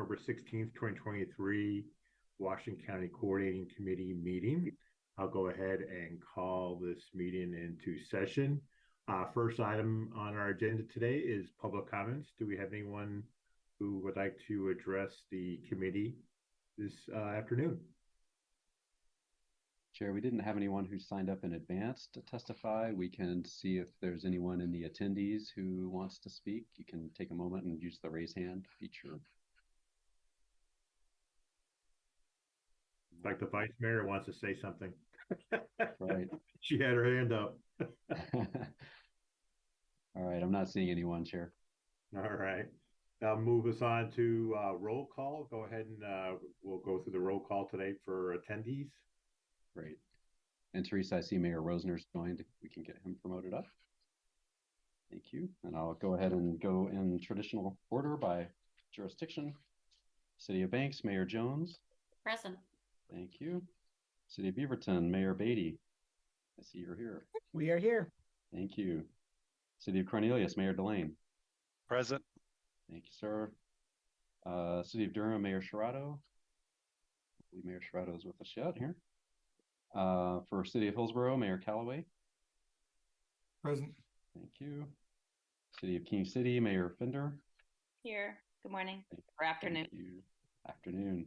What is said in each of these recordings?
October 16th, 2023, Washington County Coordinating Committee meeting. I'll go ahead and call this meeting into session. First item on our agenda today is public comments. Do we have anyone who would like to address the committee this afternoon? Chair, we didn't have anyone who signed up in advance to testify. We can see if there's anyone in the attendees who wants to speak. You can take a moment and use the raise hand feature. Like the vice mayor wants to say something. Right. She had her hand up. All right, I'm not seeing anyone, Chair. All right. I'll move us on to roll call. Go ahead and we'll go through the roll call today for attendees. Great. And Teresa, I see Mayor Rosner's joined. We can get him promoted up. Thank you. And I'll go ahead and go in traditional order by jurisdiction. City of Banks, Mayor Jones. Present. Thank you. City of Beaverton, Mayor Beatty. I see you're here. We are here. Thank you. City of Cornelius, Mayor Delane. Present. Thank you, sir. City of Durham, Mayor Sherrato. I believe Mayor Sherrato is with us yet here. For City of Hillsborough, Mayor Callaway. Present. Thank you. City of King City, Mayor Fender. Here. Good morning or afternoon. Thank you. Afternoon.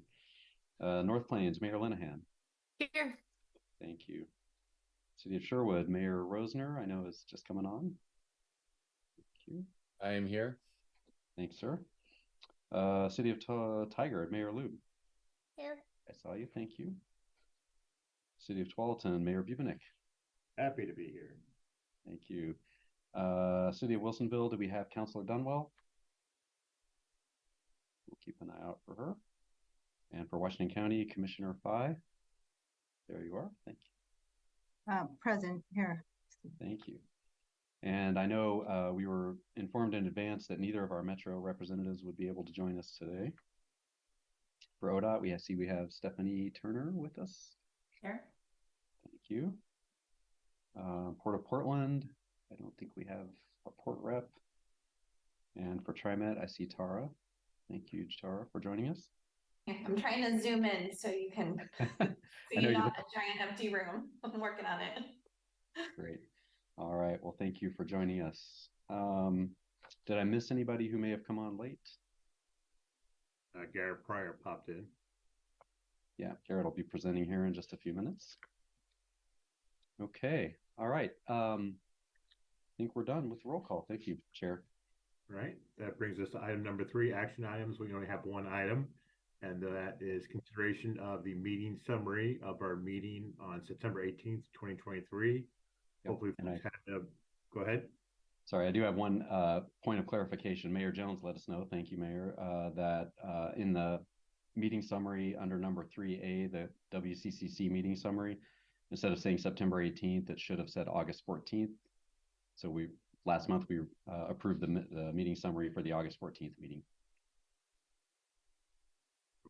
North Plains, Mayor Linehan. Here. Thank you. City of Sherwood, Mayor Rosner, I know is just coming on. Thank you. I am here. Thanks, sir. City of Tigard, Mayor Lube. Here. I saw you. Thank you. City of Tualatin, Mayor Bubenick. Happy to be here. Thank you. City of Wilsonville, do we have Councilor Dunwell? We'll keep an eye out for her. And for Washington County, Commissioner Fye. There you are. Thank you. Present here. Thank you. And I know we were informed in advance that neither of our Metro representatives would be able to join us today. For ODOT, we have Stephanie Turner with us. Here. Thank you. Port of Portland, I don't think we have a port rep. And for TriMet, I see Tara. Thank you, Tara, for joining us. I'm trying to zoom in so you can see not a giant empty room. I'm working on it. Great. All right. Well, thank you for joining us. Did I miss anybody who may have come on late? Garet Pryor popped in. Yeah, Garet will be presenting here in just a few minutes. Okay. All right. I think we're done with roll call. Thank you, Chair. All right. That brings us to item number 3, action items. We only have one item, and that is consideration of the meeting summary of our meeting on September 18th, 2023. Yep. Hopefully, go ahead. Sorry, I do have one point of clarification. Mayor Jones let us know, thank you, Mayor, that in the meeting summary under number 3A, the WCCC meeting summary, instead of saying September 18th, it should have said August 14th. So last month we approved the meeting summary for the August 14th meeting.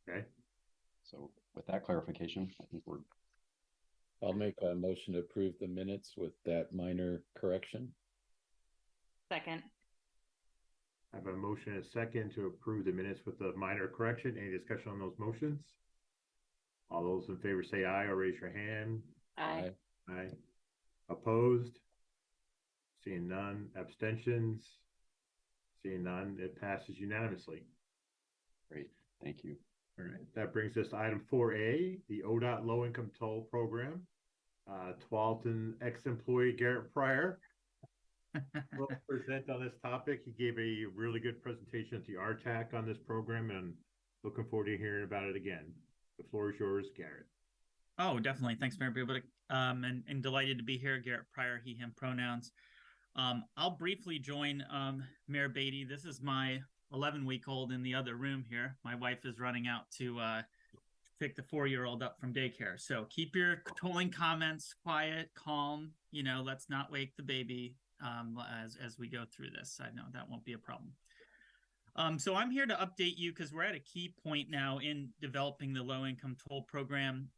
Okay. So with that clarification, I think I'll make a motion to approve the minutes with that minor correction. Second. I have a motion and a second to approve the minutes with the minor correction. Any discussion on those motions? All those in favor say aye or raise your hand. Aye. Aye. Opposed? Seeing none. Abstentions? Seeing none. It passes unanimously. Great. Thank you. All right. That brings us to item 4A, the ODOT Low-Income Toll Program. Tualatin ex-employee Garet Pryor will present on this topic. He gave a really good presentation at the RTAC on this program, and looking forward to hearing about it again. The floor is yours, Garet. Oh, definitely. Thanks, Mayor Bubenick. And delighted to be here. Garet Pryor, he, him pronouns. I'll briefly join Mayor Beatty. This is my 11-week-old in the other room here. My wife is running out to pick the 4-year-old up from daycare. So keep your tolling comments quiet, calm. You know, let's not wake the baby as we go through this. I know that won't be a problem. So I'm here to update you because we're at a key point now in developing the low-income toll program.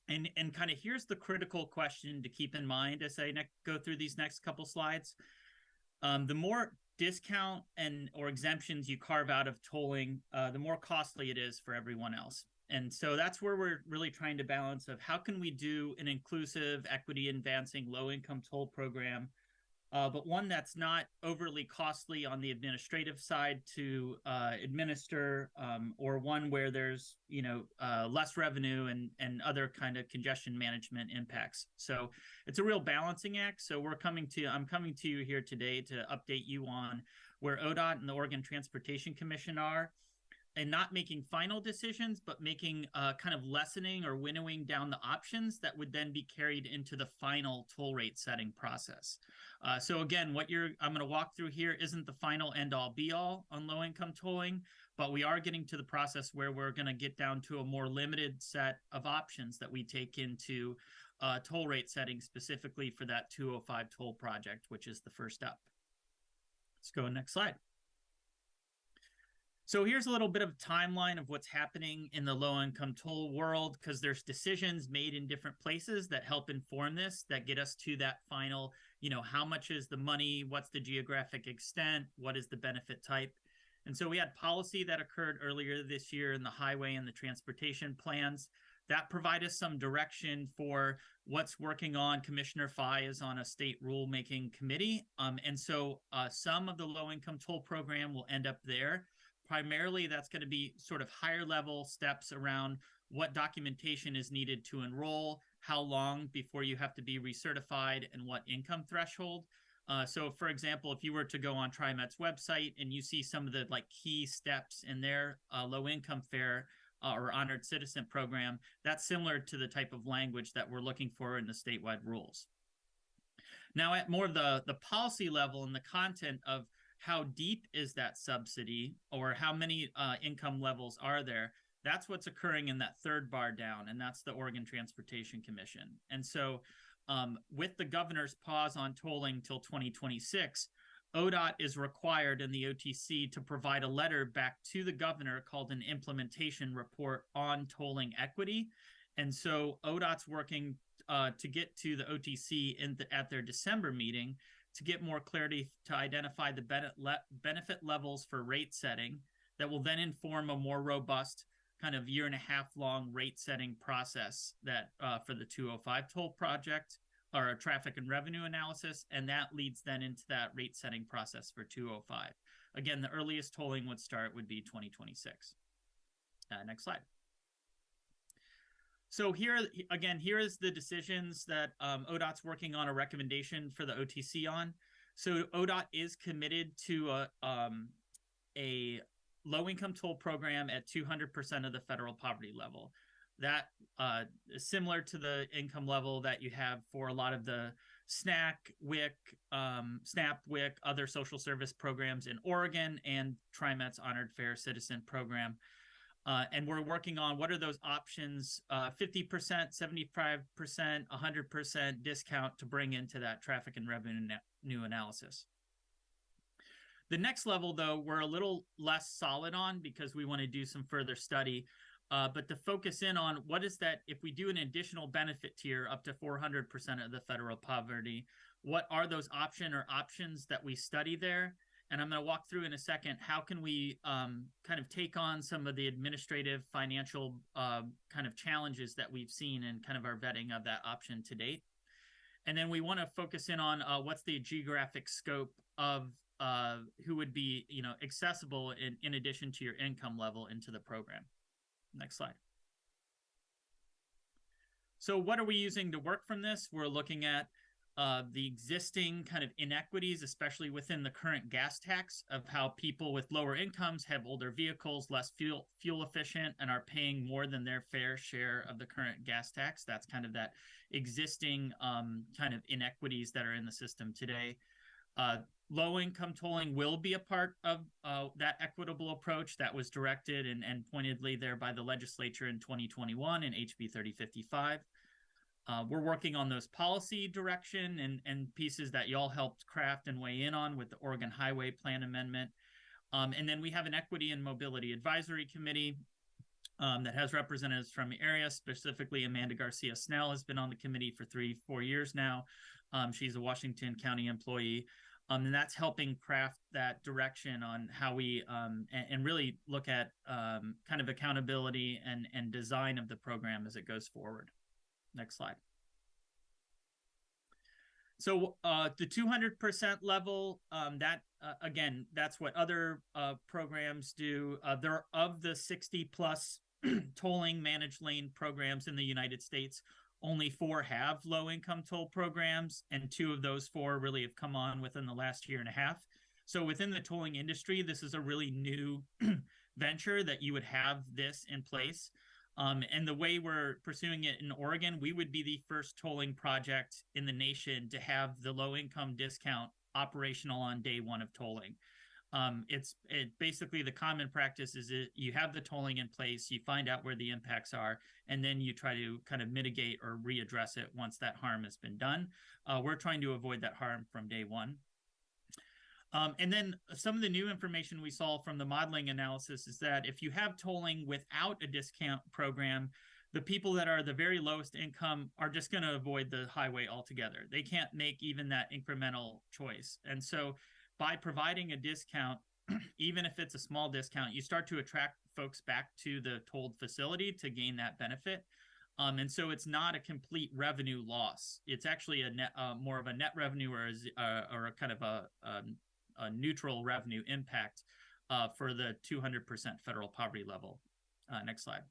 And kind of here's the critical question to keep in mind as I go through these next couple slides. The more discount or exemptions you carve out of tolling, the more costly it is for everyone else. And so that's where we're really trying to balance of how can we do an inclusive, equity advancing, low-income toll program, but one that's not overly costly on the administrative side to administer, or one where there's less revenue and other kind of congestion management impacts. So it's a real balancing act. So I'm coming to you here today to update you on where ODOT and the Oregon Transportation Commission are, and not making final decisions, but making kind of lessening or winnowing down the options that would then be carried into the final toll rate setting process. So again, I'm going to walk through here isn't the final end all be all on low income tolling, but we are getting to the process where we're going to get down to a more limited set of options that we take into toll rate setting specifically for that 205 toll project, which is the first up. Let's go next slide. So here's a little bit of a timeline of what's happening in the low-income toll world, because there's decisions made in different places that help inform this, that get us to that final, how much is the money, what's the geographic extent, what is the benefit type. And so we had policy that occurred earlier this year in the highway and the transportation plans that provide us some direction for what's working on. Commissioner Fye is on a state rulemaking committee. And so some of the low-income toll program will end up there. Primarily, that's going to be sort of higher level steps around what documentation is needed to enroll, how long before you have to be recertified, and what income threshold. So for example, if you were to go on TriMet's website and you see some of the key steps in their low income fare or honored citizen program, that's similar to the type of language that we're looking for in the statewide rules. Now at more of the policy level and the content of how deep is that subsidy, or how many income levels are there, that's what's occurring in that third bar down, and that's the Oregon Transportation Commission. And so with the governor's pause on tolling till 2026, ODOT is required in the OTC to provide a letter back to the governor called an implementation report on tolling equity. And so ODOT's working to get to the OTC at their December meeting to get more clarity to identify the benefit levels for rate setting that will then inform a more robust kind of 1.5 year long rate setting process that for the 205 toll project, or a traffic and revenue analysis, and that leads then into that rate setting process for 205. Again, the earliest tolling would be 2026. Next slide. So here is the decisions that ODOT's working on a recommendation for the OTC on. So ODOT is committed to a low-income toll program at 200% of the federal poverty level. That is similar to the income level that you have for a lot of the SNAP, WIC, other social service programs in Oregon, and TriMet's Honored Fair Citizen Program. And we're working on what are those options, 50%, 75%, 100% discount to bring into that traffic and revenue analysis. The next level, though, we're a little less solid on because we want to do some further study. But to focus in on what is that, if we do an additional benefit tier up to 400% of the federal poverty, what are those options that we study there? And I'm going to walk through in a second, how can we kind of take on some of the administrative, financial kind of challenges that we've seen in kind of our vetting of that option to date. And then we want to focus in on what's the geographic scope of who would be accessible in addition to your income level into the program. Next slide. So what are we using to work from this? We're looking at the existing kind of inequities, especially within the current gas tax, of how people with lower incomes have older vehicles, less fuel efficient, and are paying more than their fair share of the current gas tax. That's kind of that existing kind of inequities that are in the system today. Low-income tolling will be a part of that equitable approach that was directed and pointedly there by the legislature in 2021 in HB 3055. We're working on those policy direction and pieces that y'all helped craft and weigh in on with the Oregon Highway Plan Amendment. And then we have an Equity and Mobility Advisory Committee that has representatives from the area. Specifically, Amanda Garcia Snell has been on the committee for 3-4 years now. She's a Washington County employee. And that's helping craft that direction on how we and really look at kind of accountability and design of the program as it goes forward. Next slide. So the 200% level, again, that's what other programs do. There are, of the 60 plus tolling managed lane programs in the United States, only 4 have low-income toll programs, and 2 of those 4 really have come on within the last year and a half. So within the tolling industry, this is a really new venture that you would have this in place. And the way we're pursuing it in Oregon, we would be the first tolling project in the nation to have the low-income discount operational on day 1 of tolling. Basically the common practice is you have the tolling in place, you find out where the impacts are, and then you try to kind of mitigate or readdress it once that harm has been done. We're trying to avoid that harm from day 1. And then some of the new information we saw from the modeling analysis is that if you have tolling without a discount program, the people that are the very lowest income are just going to avoid the highway altogether. They can't make even that incremental choice. And so by providing a discount, even if it's a small discount, you start to attract folks back to the tolled facility to gain that benefit. And so it's not a complete revenue loss. It's actually a net, more of a net revenue or a kind of a neutral revenue impact for the 200% federal poverty level. Next slide.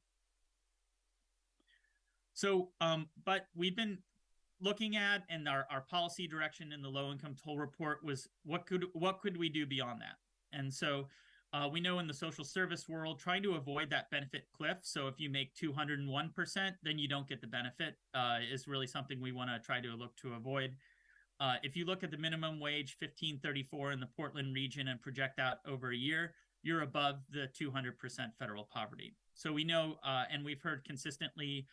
So, but we've been looking at, and our policy direction in the low-income toll report was what could we do beyond that? And so we know in the social service world, trying to avoid that benefit cliff. So if you make 201%, then you don't get the benefit is really something we want to try to look to avoid. If you look at the minimum wage, $15.34 in the Portland region and project out over a year, you're above the 200% federal poverty. So we know, and we've heard consistently,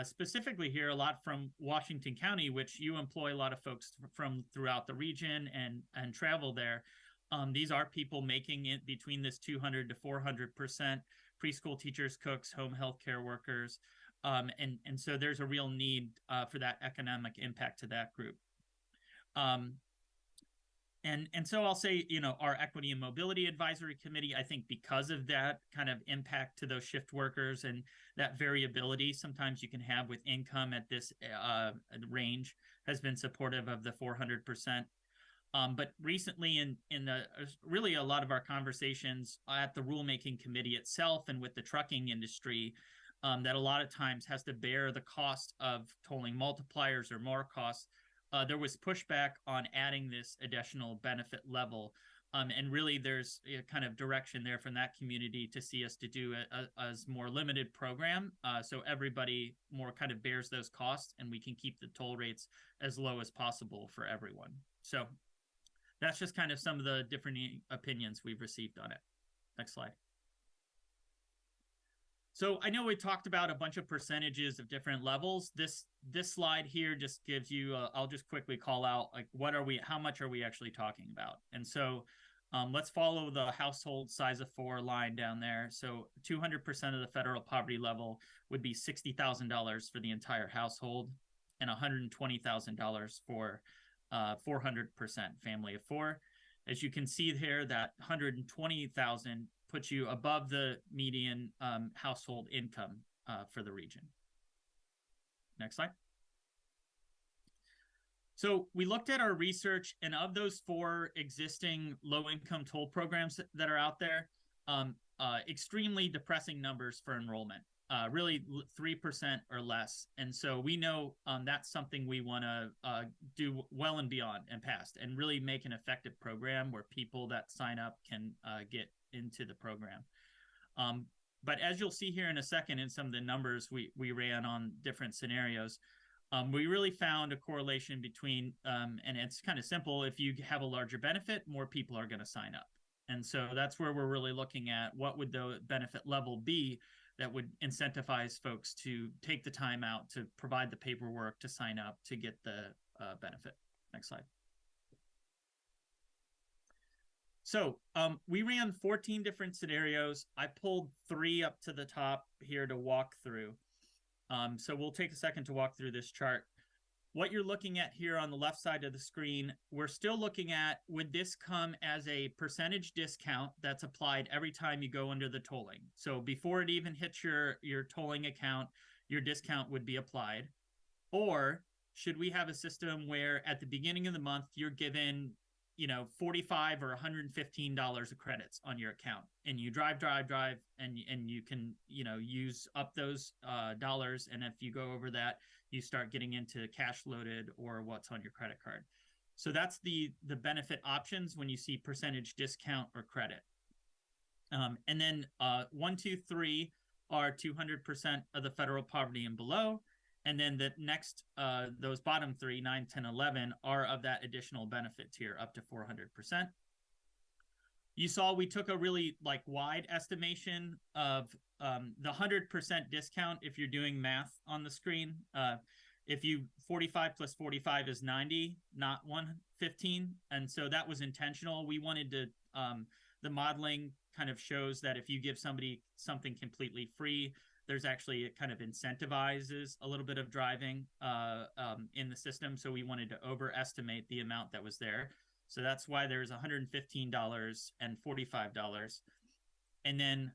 specifically here a lot from Washington County, which you employ a lot of folks from throughout the region and travel there. These are people making it between this 200 to 400%, preschool teachers, cooks, home health care workers. And so there's a real need for that economic impact to that group. And so I'll say, you know, our Equity and Mobility Advisory Committee, I think because of that kind of impact to those shift workers and that variability sometimes you can have with income at this range, has been supportive of the 400%. But recently in the really a lot of our conversations at the rulemaking committee itself and with the trucking industry, that a lot of times has to bear the cost of tolling multipliers or more costs. There was pushback on adding this additional benefit level. And really there's a kind of direction there from that community to see us to do a more limited program. So everybody more kind of bears those costs and we can keep the toll rates as low as possible for everyone. So that's just kind of some of the different opinions we've received on it. Next slide. So I know we talked about a bunch of percentages of different levels. This slide here just gives you, I'll just quickly call out, like, how much are we actually talking about? And so let's follow the household size of 4 line down there. So 200% of the federal poverty level would be $60,000 for the entire household and $120,000 for 400% family of 4. As you can see here, that 120,000 puts you above the median household income for the region. Next slide. So we looked at our research, and of those 4 existing low-income toll programs that are out there, extremely depressing numbers for enrollment, really 3% or less. And so we know that's something we want to do well and beyond and past, and really make an effective program where people that sign up can get into the program. But as you'll see here in a second in some of the numbers we ran on different scenarios, we really found a correlation between, and it's kind of simple, if you have a larger benefit, more people are going to sign up. And so that's where we're really looking at what would the benefit level be that would incentivize folks to take the time out to provide the paperwork to sign up to get the benefit. Next slide. So we ran 14 different scenarios. I pulled 3 up to the top here to walk through. So we'll take a second to walk through this chart. what you're looking at here on the left side of the screen, we're still looking at, would this come as a percentage discount that's applied every time you go under the tolling? So before it even hits your tolling account, your discount would be applied. Or should we have a system where at the beginning of the month, you're given, $45 or $115 of credits on your account, and you drive, and you can, use up those dollars. And if you go over that, you start getting into cash loaded or what's on your credit card. So that's the benefit options when you see percentage discount or credit. And then 1, 2, 3 are 200% of the federal poverty and below. And then the next, those bottom 3, 9, 10, 11 are of that additional benefit tier up to 400%. You saw we took a really wide estimation of the 100% discount if you're doing math on the screen. If 45 plus 45 is 90, not 115. And so that was intentional. We wanted to, the modeling kind of shows that if you give somebody something completely free, there's actually, it kind of incentivizes a little bit of driving in the system. So we wanted to overestimate the amount that was there. So that's why there's $115 and $45. And then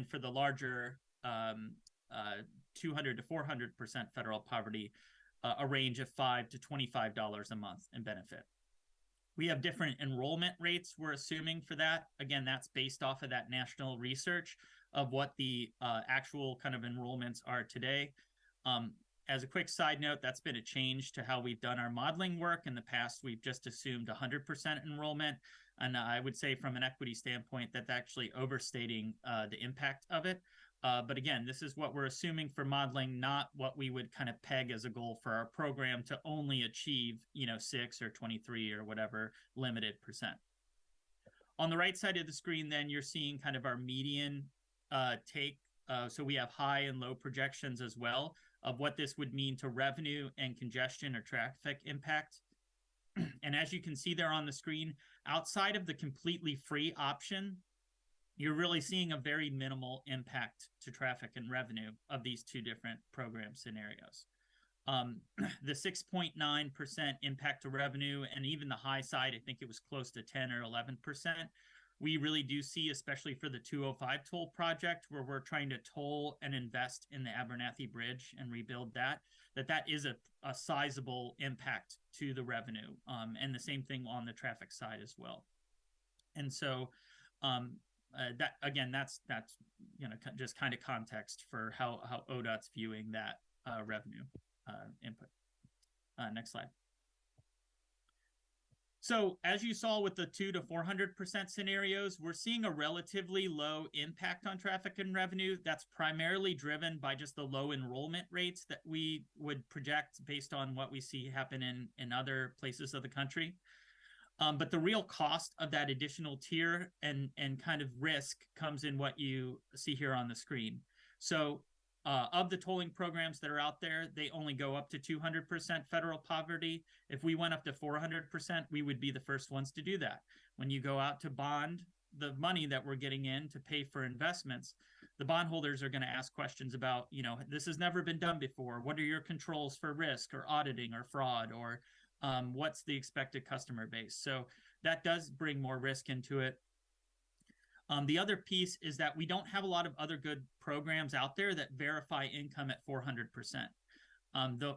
for the larger 200 to 400% federal poverty, a range of $5 to $25 a month in benefit. We have different enrollment rates we're assuming for that. Again, that's based off of that national research of what the actual kind of enrollments are today. As a quick side note, that's been a change to how we've done our modeling work. In the past, we've just assumed 100% enrollment. And I would say from an equity standpoint, that's actually overstating the impact of it. But again, this is what we're assuming for modeling, not what we would kind of peg as a goal for our program to only achieve, 6 or 23 or whatever limited percent. On the right side of the screen, then you're seeing kind of our median take. So we have high and low projections as well of what this would mean to revenue and congestion or traffic impact. And as you can see there on the screen, outside of the completely free option, you're really seeing a very minimal impact to traffic and revenue of these two different program scenarios. The 6.9% impact to revenue, and even the high side, I think it was close to 10 or 11%. We really do see, especially for the 205 toll project, where we're trying to toll and invest in the Abernathy Bridge and rebuild that is a sizable impact to the revenue. And the same thing on the traffic side as well. And so that, again, that's just kind of context for how ODOT's viewing that revenue input. Next slide. So as you saw with the 200 to 400% scenarios, we're seeing a relatively low impact on traffic and revenue. That's primarily driven by just the low enrollment rates that we would project based on what we see happen in other places of the country. But the real cost of that additional tier and kind of risk comes in what you see here on the screen. So of the tolling programs that are out there, they only go up to 200% federal poverty. If we went up to 400%, we would be the first ones to do that. When you go out to bond the money that we're getting in to pay for investments, the bondholders are going to ask questions about, this has never been done before. What are your controls for risk or auditing or fraud, or what's the expected customer base? So that does bring more risk into it. The other piece is that we don't have a lot of other good programs out there that verify income at 400%.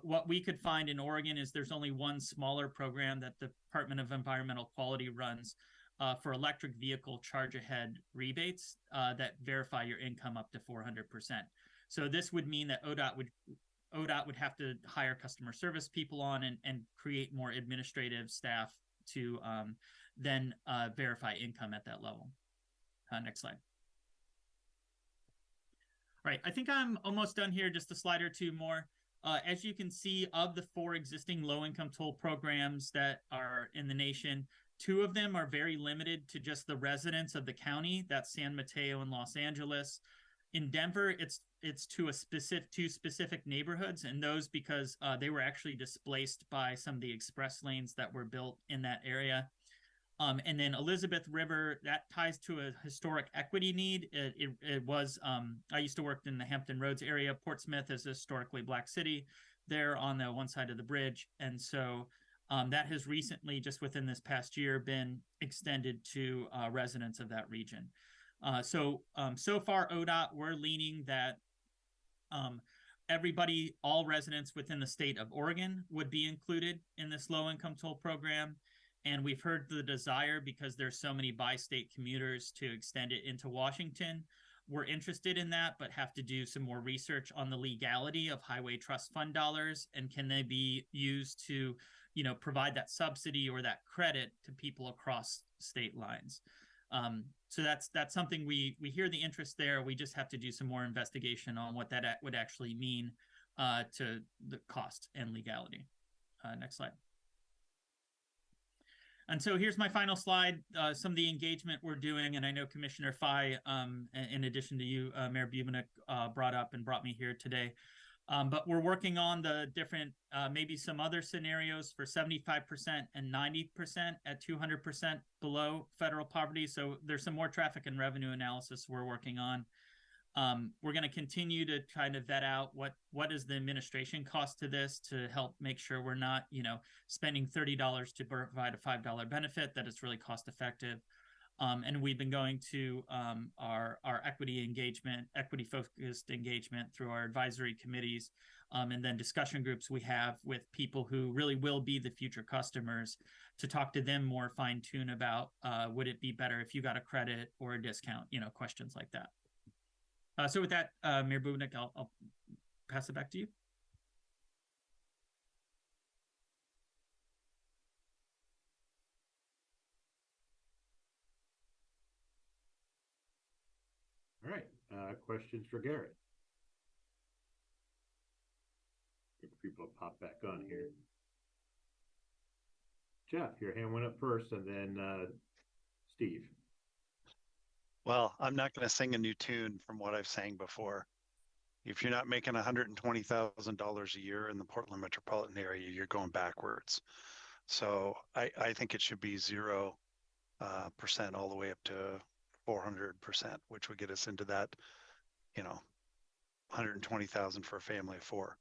What we could find in Oregon is there's only one smaller program that the Department of Environmental Quality runs for electric vehicle charge ahead rebates that verify your income up to 400%. So this would mean that ODOT would have to hire customer service people on and create more administrative staff to then verify income at that level. Next slide. All right, I think I'm almost done here, just a slide or two more. As you can see, of the 4 existing low-income toll programs that are in the nation, 2 of them are very limited to just the residents of the county. That's San Mateo and Los Angeles. In Denver, it's to 2 specific neighborhoods, and those because they were actually displaced by some of the express lanes that were built in that area. And then Elizabeth River, that ties to a historic equity need. It was, I used to work in the Hampton Roads area. Portsmouth is a historically Black city. there on the one side of the bridge. And so that has recently, just within this past year, been extended to residents of that region. So far, ODOT, we're leaning that everybody, all residents within the state of Oregon would be included in this low-income toll program. And we've heard the desire, because there's so many bi-state commuters, to extend it into Washington. We're interested in that, but have to do some more research on the legality of highway trust fund dollars, and can they be used to, provide that subsidy or that credit to people across state lines. So that's something we hear the interest there. We just have to do some more investigation on what that would actually mean to the cost and legality. Next slide. And so here's my final slide, some of the engagement we're doing. And I know Commissioner Fye, in addition to you, Mayor Bubenik, brought up and brought me here today. But we're working on the different, maybe some other scenarios for 75% and 90% at 200% below federal poverty. So there's some more traffic and revenue analysis we're working on. We're going to continue to try to vet out what is the administration cost to this, to help make sure we're not, spending $30 to provide a $5 benefit, that it's really cost effective. And we've been going to our equity focused engagement through our advisory committees, and then discussion groups we have with people who really will be the future customers, to talk to them more fine tune about would it be better if you got a credit or a discount, questions like that. So with that, Mayor Bubenik, I'll pass it back to you. All right, questions for Garet? If people pop back on here. Jeff, your hand went up first, and then Steve. Well, I'm not going to sing a new tune from what I've sang before. If you're not making $120,000 a year in the Portland metropolitan area, you're going backwards. So I think it should be 0% all the way up to 400%, which would get us into that, 120,000 for a family of 4,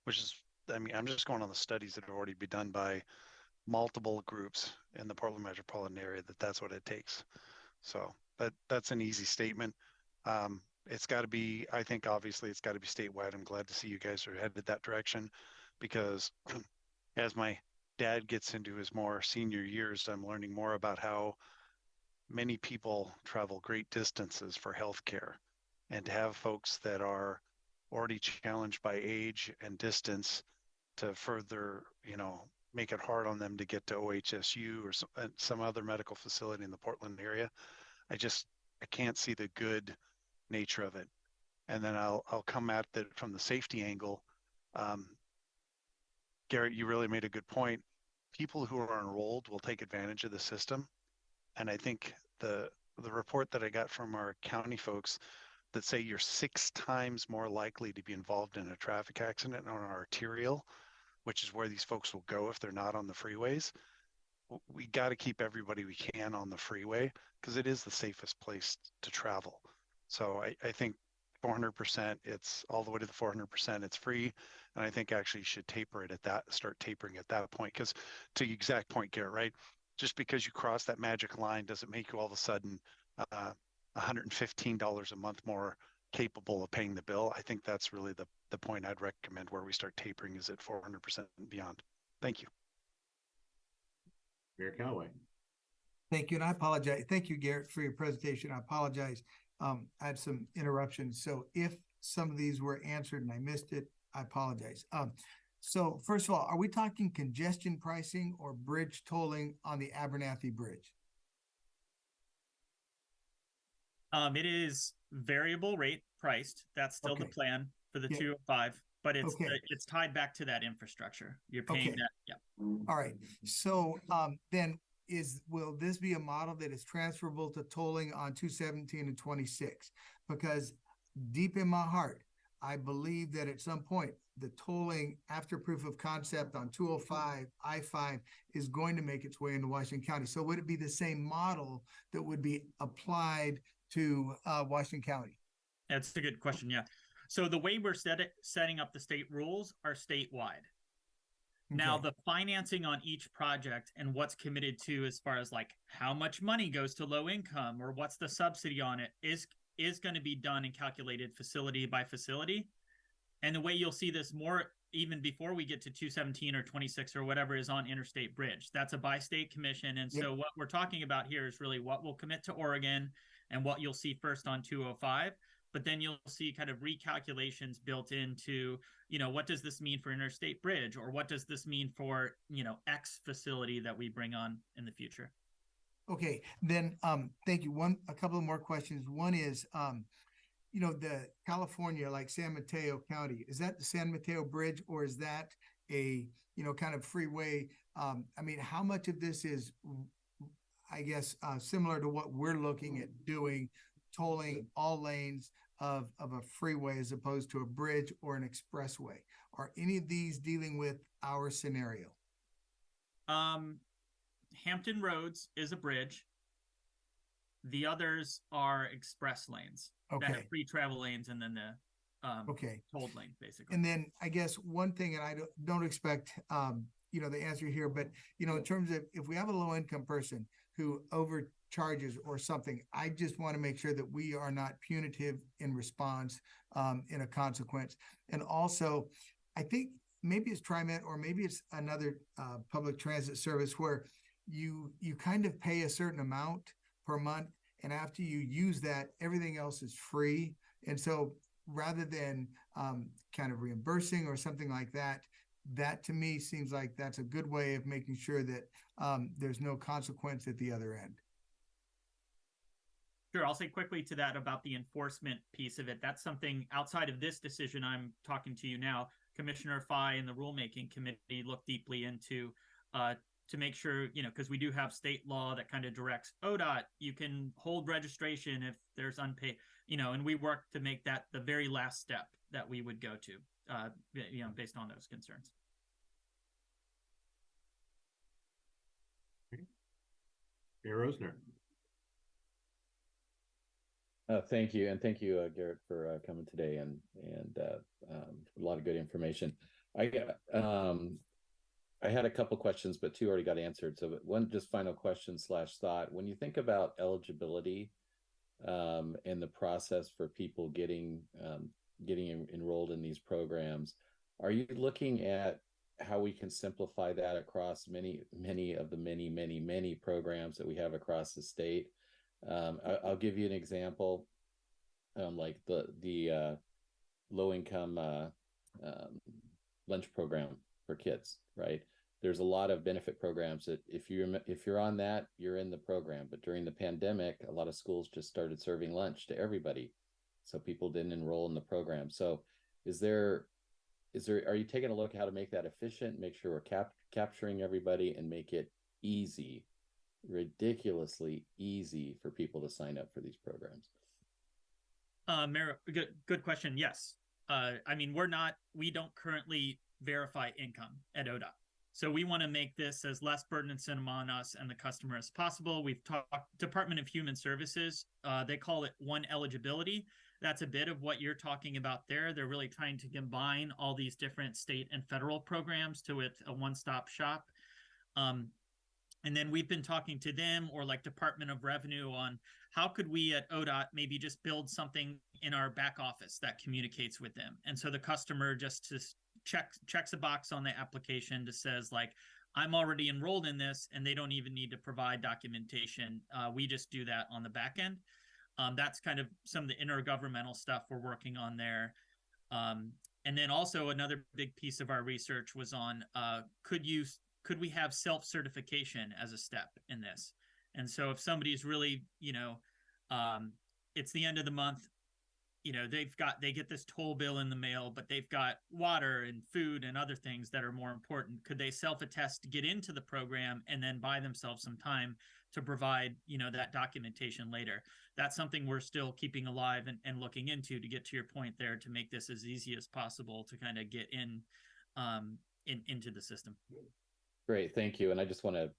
which is, I'm just going on the studies that have already been done by multiple groups in the Portland metropolitan area, that's what it takes. So that's an easy statement. It's got to be, I think, obviously it's got to be statewide. I'm glad to see you guys are headed that direction, because as my dad gets into his more senior years, I'm learning more about how many people travel great distances for healthcare, and to have folks that are already challenged by age and distance to further, make it hard on them to get to OHSU or some other medical facility in the Portland area. I can't see the good nature of it. And then I'll come at that from the safety angle. Garet, you really made a good point. People who are enrolled will take advantage of the system. And I think the report that I got from our county folks that say you're 6 times more likely to be involved in a traffic accident on an arterial, which is where these folks will go if they're not on the freeways. We got to keep everybody we can on the freeway, because it is the safest place to travel. So I think 400%, it's all the way to the 400%, it's free. And I think actually you should start tapering at that point, because to the exact point, Garet, right? Just because you cross that magic line doesn't make you all of a sudden $115 a month more capable of paying the bill. I think that's really the point I'd recommend where we start tapering, is at 400% and beyond. Thank you. Mayor Callaway. Thank you, and I apologize. Thank you, Garet, for your presentation. I apologize. I had some interruptions. So if some of these were answered and I missed it, I apologize. So first of all, are we talking congestion pricing or bridge tolling on the Abernathy Bridge? It is variable rate priced. That's still the plan for the 205, but it's tied back to that infrastructure. You're paying that. Yeah. All right. So then will this be a model that is transferable to tolling on 217 and 26? Because deep in my heart, I believe that at some point the tolling after proof of concept on 205, I-5 is going to make its way into Washington County. So would it be the same model that would be applied to Washington County? That's a good question. Yeah. So the way we're setting up the state rules are statewide. Now, Okay. the financing on each project and what's committed to as far as like how much money goes to low income or what's the subsidy on it is going to be done and calculated facility by facility. And the way you'll see this more even before we get to 217 or 26 or whatever is on Interstate Bridge. That's a by-state commission. And so what we're talking about here is really what will commit to Oregon and what you'll see first on 205. But then you'll see kind of recalculations built into, you know, what does this mean for Interstate Bridge, or what does this mean for, you know, X facility that we bring on in the future? Okay, then thank you. A couple of more questions. One is you know, the California, like San Mateo County, is that the San Mateo Bridge, or is that a, you know, kind of freeway? I mean, how much of this is, I guess, similar to what we're looking at doing, tolling all lanes of a freeway as opposed to a bridge or an expressway? Are any of these dealing with our scenario? Hampton Roads is a bridge. The others are express lanes that have free travel lanes, and then the tolled lane, basically. And then I guess one thing, and I don't expect you know, the answer here, but you know, in terms of if we have a low income person who overcharges or something, I just want to make sure that we are not punitive in response in a consequence. And also, I think maybe it's TriMet or maybe it's another public transit service where you kind of pay a certain amount per month, and after you use that, everything else is free. And so rather than kind of reimbursing or something like that, that to me seems like that's a good way of making sure that there's no consequence at the other end. Sure, I'll say quickly to that about the enforcement piece of it. That's something outside of this decision I'm talking to you now. Commissioner Fye and the rulemaking committee looked deeply into to make sure, you know, because we do have state law that kind of directs ODOT, you can hold registration if there's unpaid, you know, and we work to make that the very last step that we would go to, you know, based on those concerns. Mayor Rosner. Thank you, and thank you, Garet, for coming today and a lot of good information. I had a couple questions, but two already got answered. So one just final question / thought. When you think about eligibility and the process for people getting enrolled in these programs, are you looking at how we can simplify that across many of the many programs that we have across the state? I'll give you an example, like the low-income lunch program for kids, right? There's a lot of benefit programs that if you're on that, you're in the program. But during the pandemic, a lot of schools just started serving lunch to everybody, so people didn't enroll in the program. So are you taking a look at how to make that efficient, make sure we're capturing everybody, and make it easy, ridiculously easy for people to sign up for these programs? Mayor, good question. Yes. I mean, we don't currently verify income at ODOT. So we want to make this as less burdensome on us and the customer as possible. We've talked Department of Human Services. They call it one eligibility. That's a bit of what you're talking about there. They're really trying to combine all these different state and federal programs to a one-stop shop. And then we've been talking to them, or like Department of Revenue, on how could we at ODOT maybe just build something in our back office that communicates with them. And so the customer just checks a box on the application that says, like, I'm already enrolled in this, and they don't even need to provide documentation. We just do that on the back end. That's kind of some of the intergovernmental stuff we're working on there. And then also another big piece of our research was on could we have self-certification as a step in this? And so if somebody's really, you know, it's the end of the month, you know, they get this toll bill in the mail, but they've got water and food and other things that are more important. Could they self-attest to get into the program and then buy themselves some time to provide, you know, that documentation later? That's something we're still keeping alive and looking into, to get to your point there, to make this as easy as possible to kind of get into the system. Great, thank you. And I just want to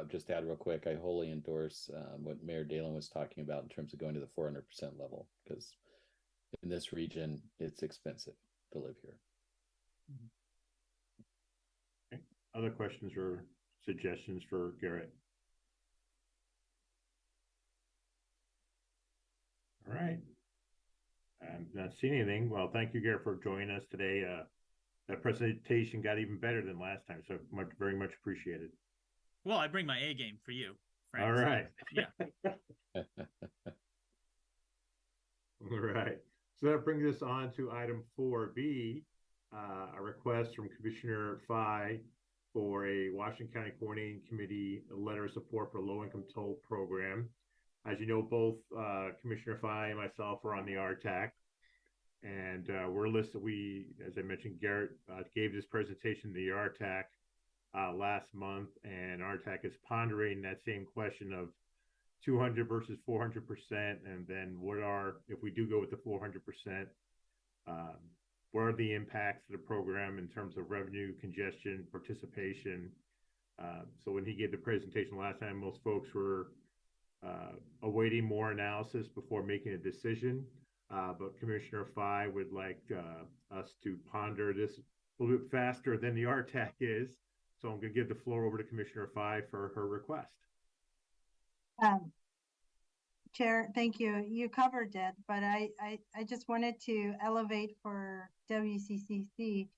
just add real quick, I wholly endorse what Mayor Dalen was talking about in terms of going to the 400% level, because in this region, it's expensive to live here. Okay. Other questions or suggestions for Garet? All right. I'm not seeing anything. Well, thank you, Garet, for joining us today. That presentation got even better than last time, so very much appreciated. Well, I bring my A game for you, Frank. All right. Yeah. All right. So that brings us on to item 4B, a request from Commissioner Fye for a Washington County Coordinating Committee letter of support for low-income toll program. As you know, both Commissioner Fye and myself are on the RTAC, and we're listed. As I mentioned, Garet gave this presentation to the RTAC last month, and RTAC is pondering that same question of 200 versus 400%, and then if we do go with the 400%, what are the impacts of the program in terms of revenue, congestion, participation? So when he gave the presentation last time, most folks were awaiting more analysis before making a decision. But Commissioner Fye would like us to ponder this a little bit faster than the RTAC is. So I'm going to give the floor over to Commissioner Fye for her request. Chair, thank you. You covered it, but I just wanted to elevate for WCCC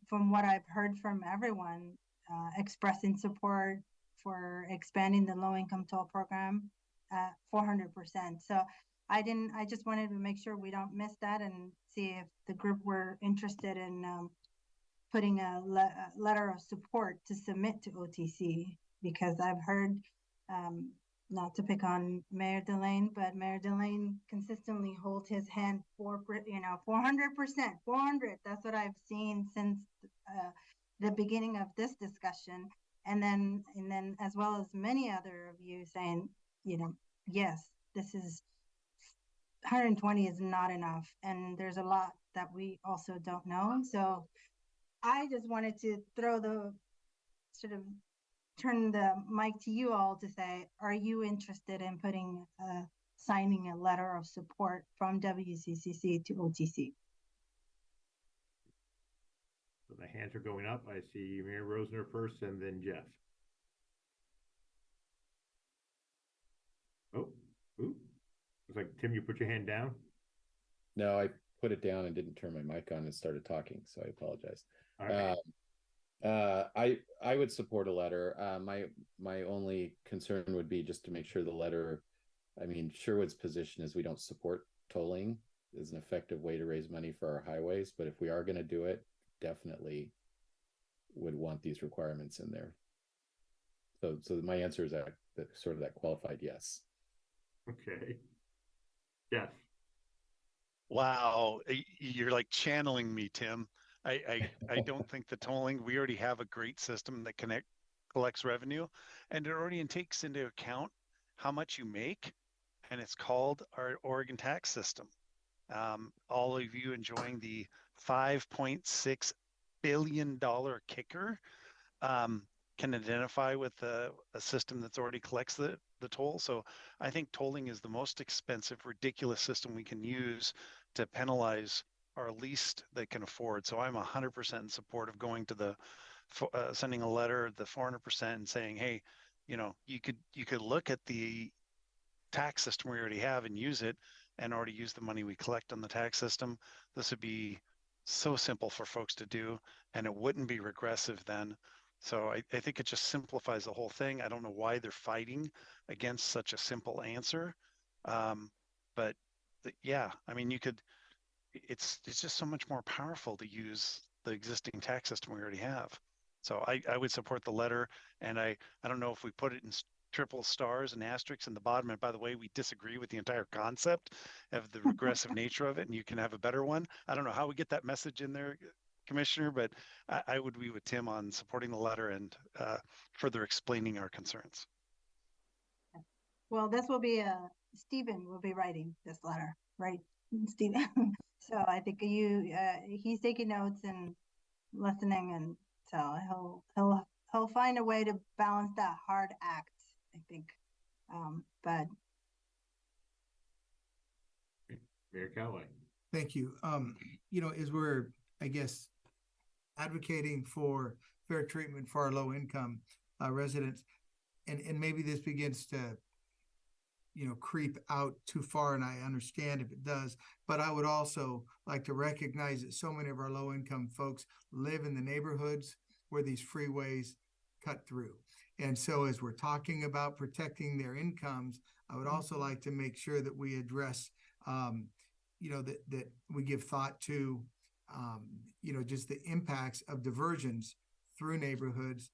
from what I've heard from everyone expressing support for expanding the low-income toll program at 400%. So I just wanted to make sure we don't miss that and see if the group were interested in putting a letter of support to submit to OTC, because I've heard, not to pick on Mayor Delane, but Mayor Delane consistently holds his hand for, 400%, 400. That's what I've seen since the beginning of this discussion. And then as well as many other of you saying, yes, this is 120 is not enough. And there's a lot that we also don't know. So I just wanted to turn the mic to you all to say, are you interested in signing a letter of support from WCCC to OTC? So the hands are going up. I see Mayor Rosner first and then Jeff. Oh, ooh. Looks like, Tim, you put your hand down? No, I put it down and didn't turn my mic on and started talking, so I apologize. All right. I would support a letter. My only concern would be just to make sure the letter, Sherwood's position is we don't support tolling is an effective way to raise money for our highways, but if we are going to do it, definitely would want these requirements in there. So my answer is that qualified yes. Okay. Yes. Wow, you're like channeling me, Tim. I don't think the tolling, we already have a great system that collects revenue, and it already takes into account how much you make, and it's called our Oregon tax system. All of you enjoying the $5.6 billion kicker can identify with a system that's already collects the toll. So I think tolling is the most expensive, ridiculous system we can use to penalize our least that can afford. So I'm 100% in support of going to sending a letter, the 400%, and saying, hey, you could look at the tax system we already have and use it, and already use the money we collect on the tax system. This would be so simple for folks to do, and it wouldn't be regressive then. So I think it just simplifies the whole thing. I don't know why they're fighting against such a simple answer. But yeah, it's just so much more powerful to use the existing tax system we already have. So I would support the letter, and I don't know if we put it in triple stars and asterisks in the bottom. And by the way, we disagree with the entire concept of the regressive nature of it, and you can have a better one. I don't know how we get that message in there, Commissioner, but I would be with Tim on supporting the letter and further explaining our concerns. Well, this will be Stephen will be writing this letter, right, Stephen? So I think he's taking notes and listening, and so he'll find a way to balance that hard act, I think. But Mayor Callaway. Thank you. As we're, I guess, advocating for fair treatment for our low income residents, and maybe this begins to creep out too far, and I understand if it does, but I would also like to recognize that so many of our low income folks live in the neighborhoods where these freeways cut through. And so as we're talking about protecting their incomes, I would also like to make sure that we address that we give thought to just the impacts of diversions through neighborhoods,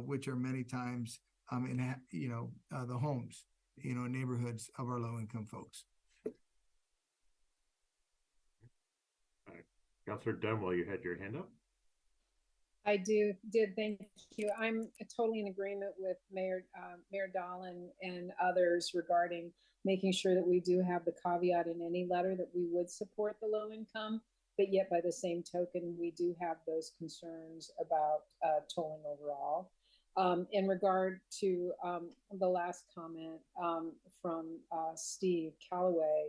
which are many times in the homes, neighborhoods of our low income folks. Councilor Dunwell, you had your hand up. I did. Thank you. I'm totally in agreement with Mayor Dahlin and others regarding making sure that we do have the caveat in any letter that we would support the low income, but yet by the same token, we do have those concerns about tolling overall. In regard to the last comment from Steve Callaway,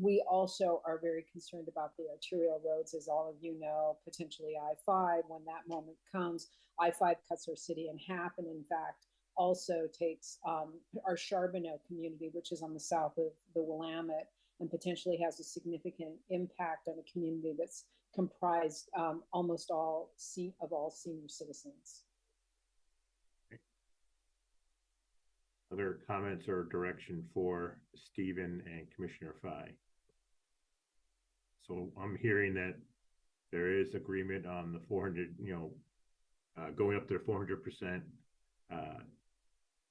we also are very concerned about the arterial roads, as all of you know, potentially I-5. When that moment comes, I-5 cuts our city in half, and in fact, also takes our Charbonneau community, which is on the south of the Willamette, and potentially has a significant impact on a community that's comprised almost all senior citizens. Other comments or direction for Stephen and Commissioner Fye? So I'm hearing that there is agreement on the 400, going up to 400%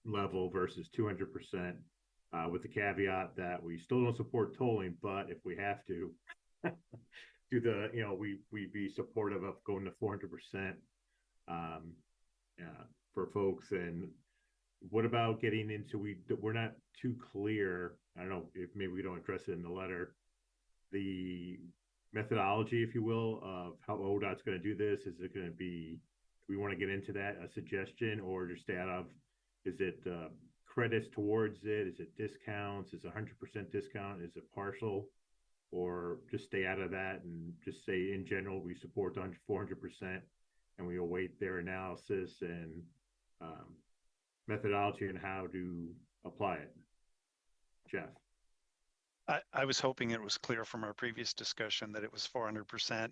level versus 200%, with the caveat that we still don't support tolling, but if we have to do the, we'd be supportive of going to 400% for folks. And what about getting into, we're not too clear, I don't know if maybe we don't address it in the letter, the methodology, if you will, of how ODOT's going to do this. Is it going to be, do we want to get into that, a suggestion, or just stay out of, is it credits towards it? Is it discounts? Is it 100% discount? Is it partial? Or just stay out of that and just say in general, we support 400% and we await their analysis and methodology and how to apply it. Jeff. I was hoping it was clear from our previous discussion that it was 400%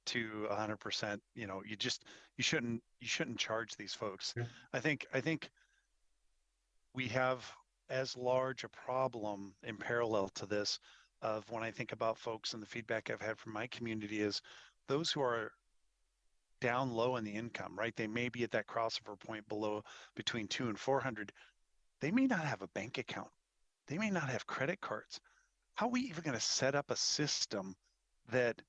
to 100%. You shouldn't charge these folks. Yeah. I think we have as large a problem in parallel to this of when I think about folks, and the feedback I've had from my community is those who are down low in the income, right? They may be at that crossover point below between 200 and 400. They may not have a bank account. They may not have credit cards. How are we even going to set up a system that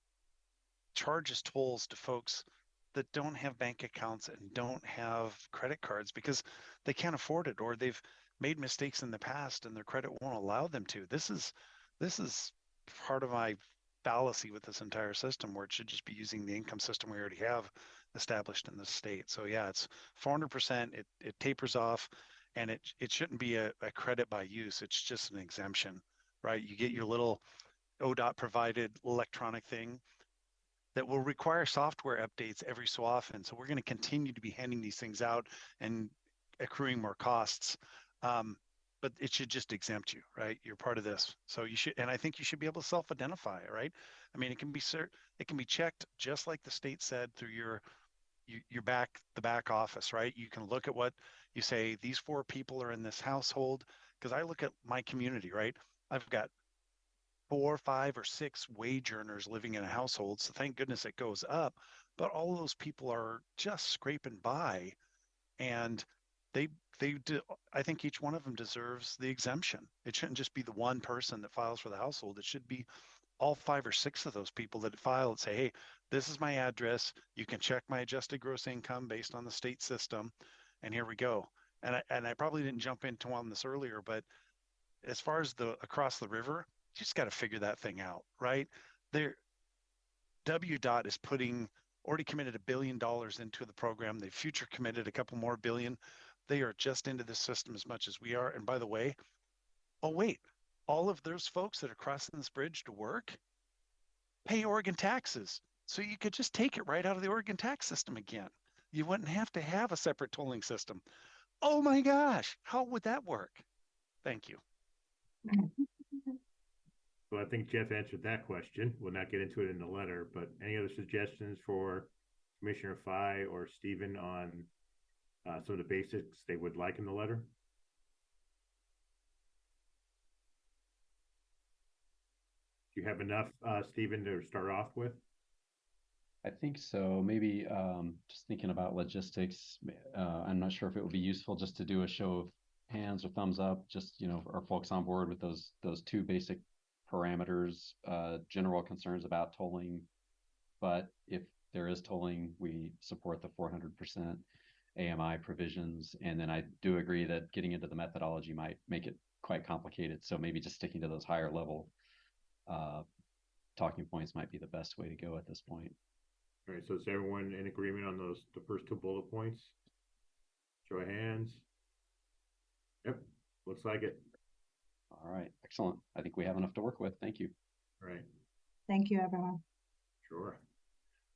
charges tolls to folks that don't have bank accounts and don't have credit cards because they can't afford it, or they've made mistakes in the past and their credit won't allow them to? This is part of my fallacy with this entire system, where it should just be using the income system we already have established in the state. So yeah, it's 400%. It tapers off, and it shouldn't be a credit by use. It's just an exemption, right? You get your little ODOT provided electronic thing that will require software updates every so often. So we're going to continue to be handing these things out and accruing more costs. But it should just exempt you, right? You're part of this. So you should, and I think you should be able to self-identify, right? I mean, it can be checked just like the state said through the back office, right? You can look at what you say, these 4 people are in this household. Because I look at my community, right? I've got 4, 5, or 6 wage earners living in a household. So thank goodness it goes up. But all of those people are just scraping by, and I think each one of them deserves the exemption. It shouldn't just be the one person that files for the household. It should be all 5 or 6 of those people that file and say, hey, this is my address. You can check my adjusted gross income based on the state system. And here we go. And I probably didn't jump into on this earlier, but as far as the across the river, you just got to figure that thing out, right? WDOT is already committed $1 billion into the program. They future committed a couple more billion. They are just into this system as much as we are. And by the way, oh wait, all of those folks that are crossing this bridge to work pay Oregon taxes. So you could just take it right out of the Oregon tax system again. You wouldn't have to have a separate tolling system. Oh my gosh, how would that work? Thank you. Well, I think Jeff answered that question. We'll not get into it in the letter, but any other suggestions for Commissioner Fye or Stephen on some of the basics they would like in the letter? Do you have enough, Stephen, to start off with? I think so. Maybe just thinking about logistics, I'm not sure if it would be useful just to do a show of hands or thumbs up, just, you know, are folks on board with those two basic parameters, general concerns about tolling, but if there is tolling, we support the 400% AMI provisions. And then I do agree that getting into the methodology might make it quite complicated. So maybe just sticking to those higher level talking points might be the best way to go at this point. All right, so is everyone in agreement on the first two bullet points? Show of hands. Yep, looks like it. All right, excellent. I think we have enough to work with. Thank you. All right. Thank you, everyone. Sure.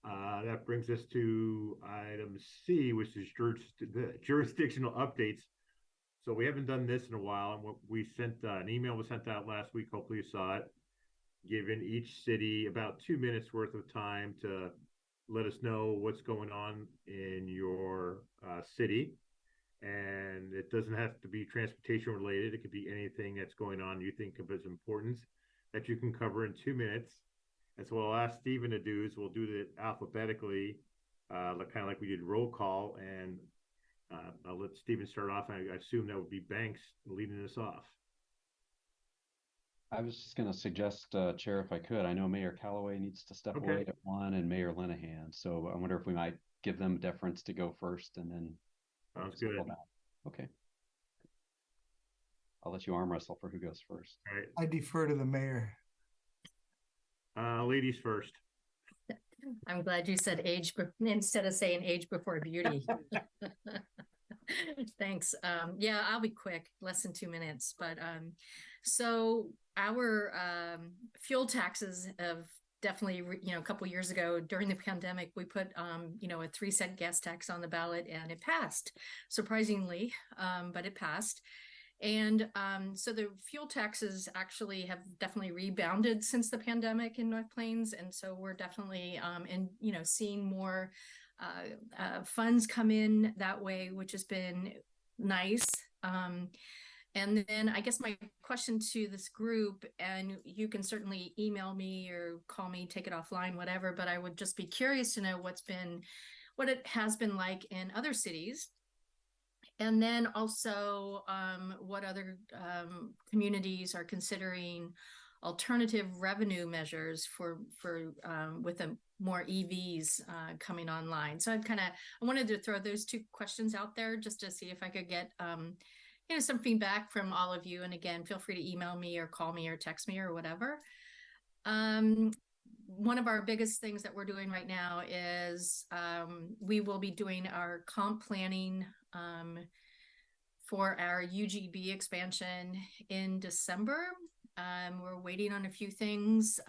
That brings us to item C, which is jurisdictional updates. So we haven't done this in a while, and we sent an email was sent out last week. Hopefully you saw it. Giving each city about 2 minutes worth of time to let us know what's going on in your city. And it doesn't have to be transportation related. It could be anything that's going on you think of as importance that you can cover in 2 minutes. And so what I'll ask Stephen to do is we'll do it alphabetically, kind of like we did roll call. And I'll let Stephen start off. I assume that would be Banks leading us off. I was just going to suggest, Chair, if I could, I know Mayor Callaway needs to step away at 1 and Mayor Linehan. So I wonder if we might give them deference to go first and then. Sounds good. Okay. I'll let you arm wrestle for who goes first. All right. I defer to the mayor. Ladies first. I'm glad you said age instead of saying age before beauty. Thanks. Yeah, I'll be quick, less than 2 minutes. But so our fuel taxes have definitely, you know, a couple years ago during the pandemic, we put, you know, a 3-cent gas tax on the ballot and it passed, surprisingly, but it passed. And so the fuel taxes actually have definitely rebounded since the pandemic in North Plains. And so we're definitely, you know, seeing more funds come in that way, which has been nice. And then I guess my question to this group, and you can certainly email me or call me, take it offline, whatever, but I would just be curious to know what it has been like in other cities. And then also what other communities are considering alternative revenue measures for with more EVs coming online. So I wanted to throw those two questions out there just to see if I could get you know, some feedback from all of you. And again, feel free to email me or call me or text me or whatever. One of our biggest things that we're doing right now is we will be doing our comp planning for our UGB expansion in December. We're waiting on a few things,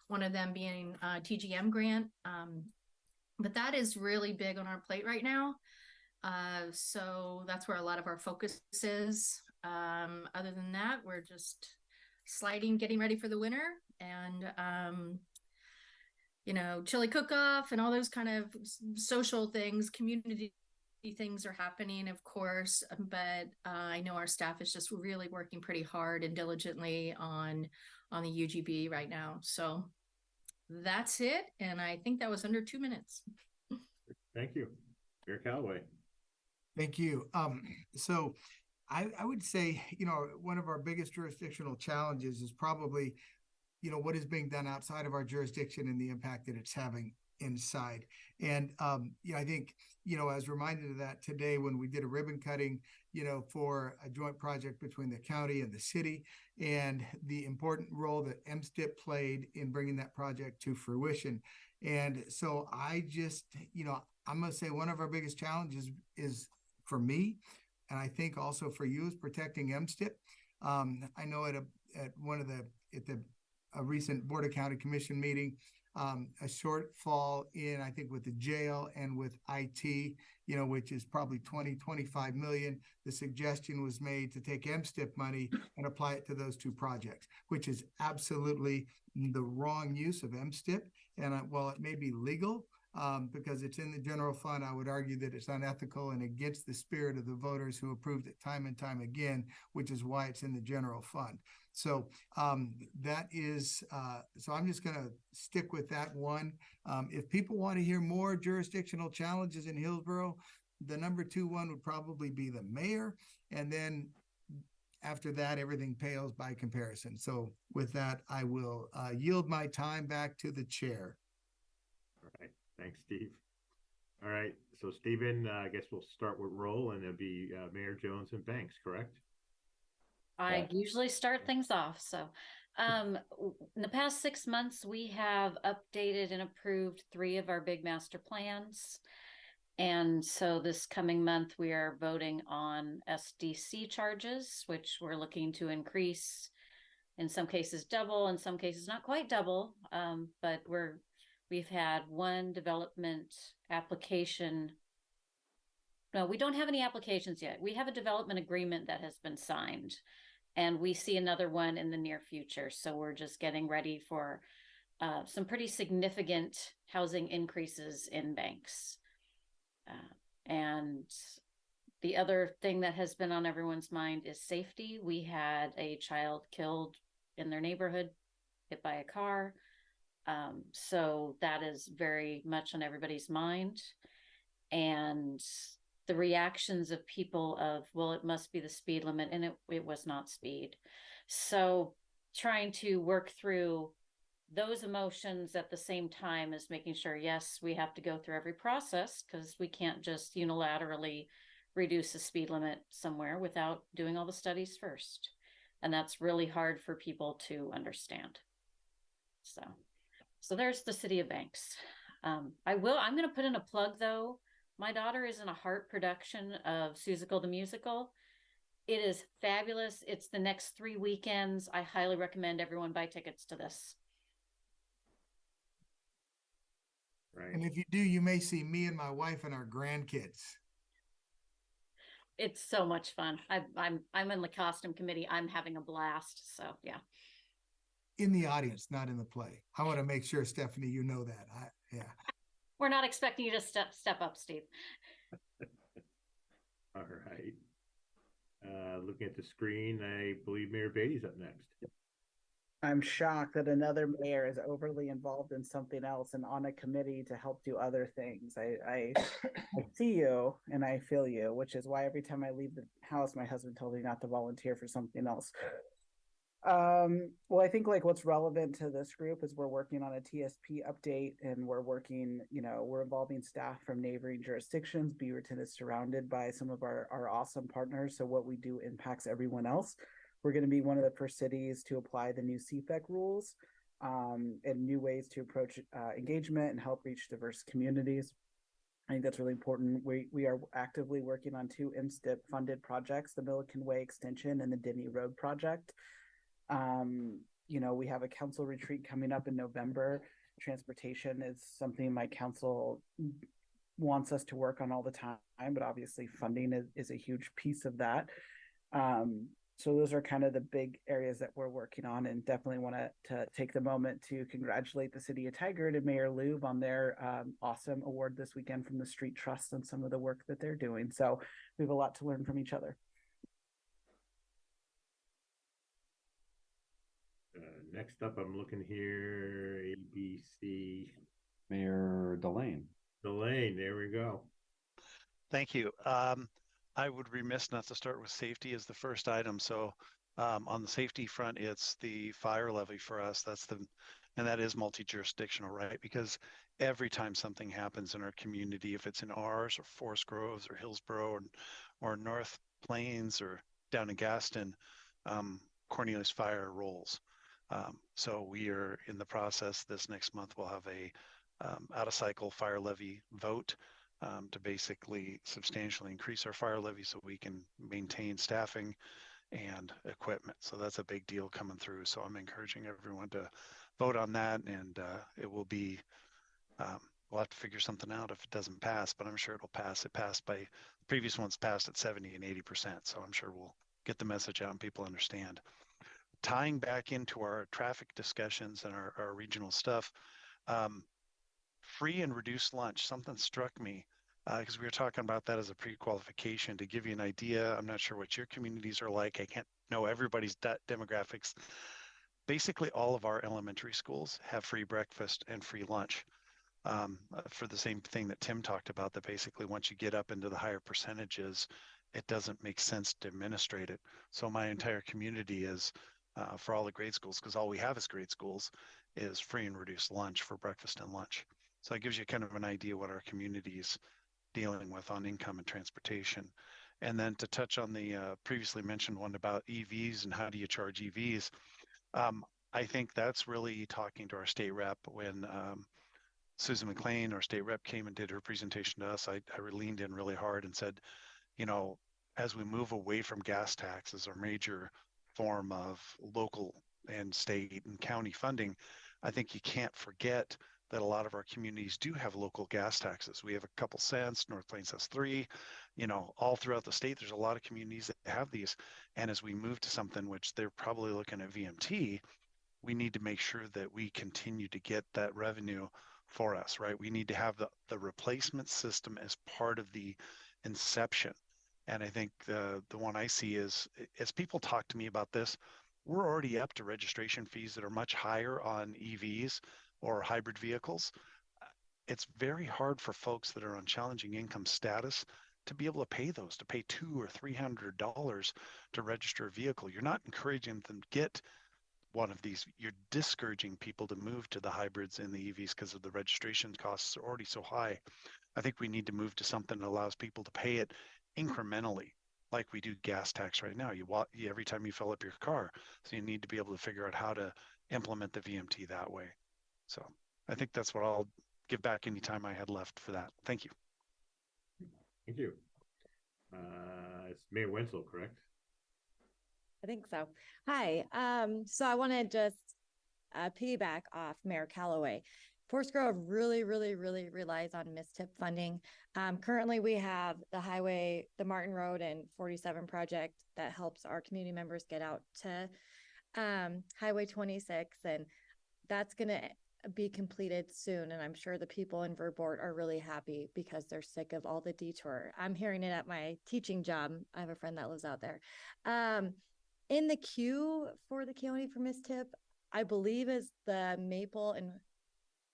one of them being a TGM grant, but that is really big on our plate right now. So that's where a lot of our focus is. Other than that, we're just sliding, getting ready for the winter, and you know, chili cook-off and all those kind of social things, community things are happening, of course, but I know our staff is just really working pretty hard and diligently on the UGB right now. So that's it, and I think that was under 2 minutes. Thank you. Mayor Callaway. Thank you. So I would say, you know, one of our biggest jurisdictional challenges is probably, you know, what is being done outside of our jurisdiction and the impact that it's having inside. And, you know, I think, you know, I was reminded of that today when we did a ribbon cutting, you know, for a joint project between the county and the city, and the important role that MSTIP played in bringing that project to fruition. And so I just, you know, I'm going to say one of our biggest challenges is for me, and I think also for you, is protecting MSTIP. I know at at a recent Board of County Commission meeting, a shortfall in, I think, with the jail and with IT, which is probably 25 million. The suggestion was made to take MSTIP money and apply it to those two projects, which is absolutely the wrong use of MSTIP. And while it may be legal, because it's in the general fund, I would argue that it's unethical and against the spirit of the voters who approved it time and time again, which is why it's in the general fund. So that is, so I'm just going to stick with that one. If people want to hear more jurisdictional challenges in Hillsborough, the number 2 one would probably be the mayor. And then after that, everything pales by comparison. So with that, I will yield my time back to the chair. All right. Thanks, Steve. All right. So Stephen, I guess we'll start with roll, and it'll be Mayor Jones and Banks, correct? I usually start things off. So in the past 6 months, we have updated and approved 3 of our big master plans. And so this coming month, we are voting on SDC charges, which we're looking to increase, in some cases double, in some cases not quite double, but we've had one development application. No, we don't have any applications yet. We have a development agreement that has been signed, and we see another one in the near future. So we're just getting ready for some pretty significant housing increases in Banks. And the other thing that has been on everyone's mind is safety. We had a child killed in their neighborhood, hit by a car. So that is very much on everybody's mind. And the reactions of people of, well, it must be the speed limit, and it was not speed. So trying to work through those emotions at the same time as making sure, yes, we have to go through every process, because we can't just unilaterally reduce the speed limit somewhere without doing all the studies first. And that's really hard for people to understand. So there's the City of Banks. I'm going to put in a plug though. My daughter is in a Heart production of Seussical the Musical. It is fabulous. It's the next 3 weekends. I highly recommend everyone buy tickets to this. Right. And if you do, you may see me and my wife and our grandkids. It's so much fun. I'm in the costume committee. I'm having a blast. So yeah. In the audience, not in the play. I want to make sure, Stephanie, you know that. Yeah. We're not expecting you to step up, Steve. All right. Looking at the screen, I believe Mayor Beatty's up next. I'm shocked that another mayor is overly involved in something else and on a committee to help do other things. I see you and I feel you, which is why every time I leave the house, my husband told me not to volunteer for something else. Well, I think like what's relevant to this group is we're working on a TSP update, and we're working, we're involving staff from neighboring jurisdictions. Beaverton is surrounded by some of our awesome partners. So what we do impacts everyone else. We're going to be one of the first cities to apply the new CFEC rules and new ways to approach engagement and help reach diverse communities. I think that's really important. We are actively working on 2 MSTIP funded projects, the Milliken Way Extension and the Denny Road project. We have a council retreat coming up in November. Transportation is something my council wants us to work on all the time, but obviously funding is a huge piece of that. So those are kind of the big areas that we're working on, and definitely want to take the moment to congratulate the City of Tigard and Mayor Lube on their awesome award this weekend from the Street Trust and some of the work that they're doing. So we have a lot to learn from each other. Next up, I'm looking here, ABC. Mayor Delane. Delane, there we go. Thank you. I would remiss not to start with safety as the first item. So on the safety front, it's the fire levy for us. And that is multi-jurisdictional, right? Because every time something happens in our community, if it's in ours or Forest Groves or Hillsborough or North Plains or down in Gaston, Cornelius Fire rolls. So we are in the process. This next month, we'll have a out-of-cycle fire levy vote to basically substantially increase our fire levy so we can maintain staffing and equipment. So that's a big deal coming through. So I'm encouraging everyone to vote on that, and it will be, we'll have to figure something out if it doesn't pass, but I'm sure it'll pass. It passed by, the previous ones passed at 70 and 80%. So I'm sure we'll get the message out and people understand. Tying back into our traffic discussions and our regional stuff, free and reduced lunch, something struck me because we were talking about that as a pre-qualification. To give you an idea, I'm not sure what your communities are like. I can't know everybody's demographics. Basically, all of our elementary schools have free breakfast and free lunch for the same thing that Tim talked about, that basically once you get up into the higher percentages, it doesn't make sense to administrate it. So my entire community is, for all the grade schools, because all we have is grade schools, is free and reduced lunch for breakfast and lunch. So that gives you kind of an idea what our community is dealing with on income and transportation. And then to touch on the previously mentioned one about EVs and how do you charge EVs, I think that's really talking to our state rep. When Susan McLean, our state rep, came and did her presentation to us, I leaned in really hard and said, you know, as we move away from gas taxes, our major form of local and state and county funding, I think you can't forget that a lot of our communities do have local gas taxes. We have a couple cents, North Plains has 3, you know, all throughout the state, there's a lot of communities that have these. And as we move to something which they're probably looking at VMT, we need to make sure that we continue to get that revenue for us, right? We need to have the replacement system as part of the inception. And I think the one I see is, as people talk to me about this, we're already up to registration fees that are much higher on EVs or hybrid vehicles. It's very hard for folks that are on challenging income status to be able to pay those, to pay $200 or $300 to register a vehicle. You're not encouraging them to get one of these. You're discouraging people to move to the hybrids and the EVs because of the registration costs are already so high. I think we need to move to something that allows people to pay it incrementally, like we do gas tax right now. You every time you fill up your car. So you need to be able to figure out how to implement the VMT that way. So I think that's what I'll give back any time I had left for that. Thank you. Thank you. It's Mayor Wenzel, correct? I think so. Hi. So I want to just piggyback off Mayor Calloway. Forest Grove really relies on MISTIP funding. Currently, we have the highway, the Martin Road and 47 project that helps our community members get out to Highway 26, and that's going to be completed soon. And I'm sure the people in Verboort are really happy because they're sick of all the detour. I'm hearing it at my teaching job. I have a friend that lives out there. In the queue for the county for MISTIP, I believe is the Maple and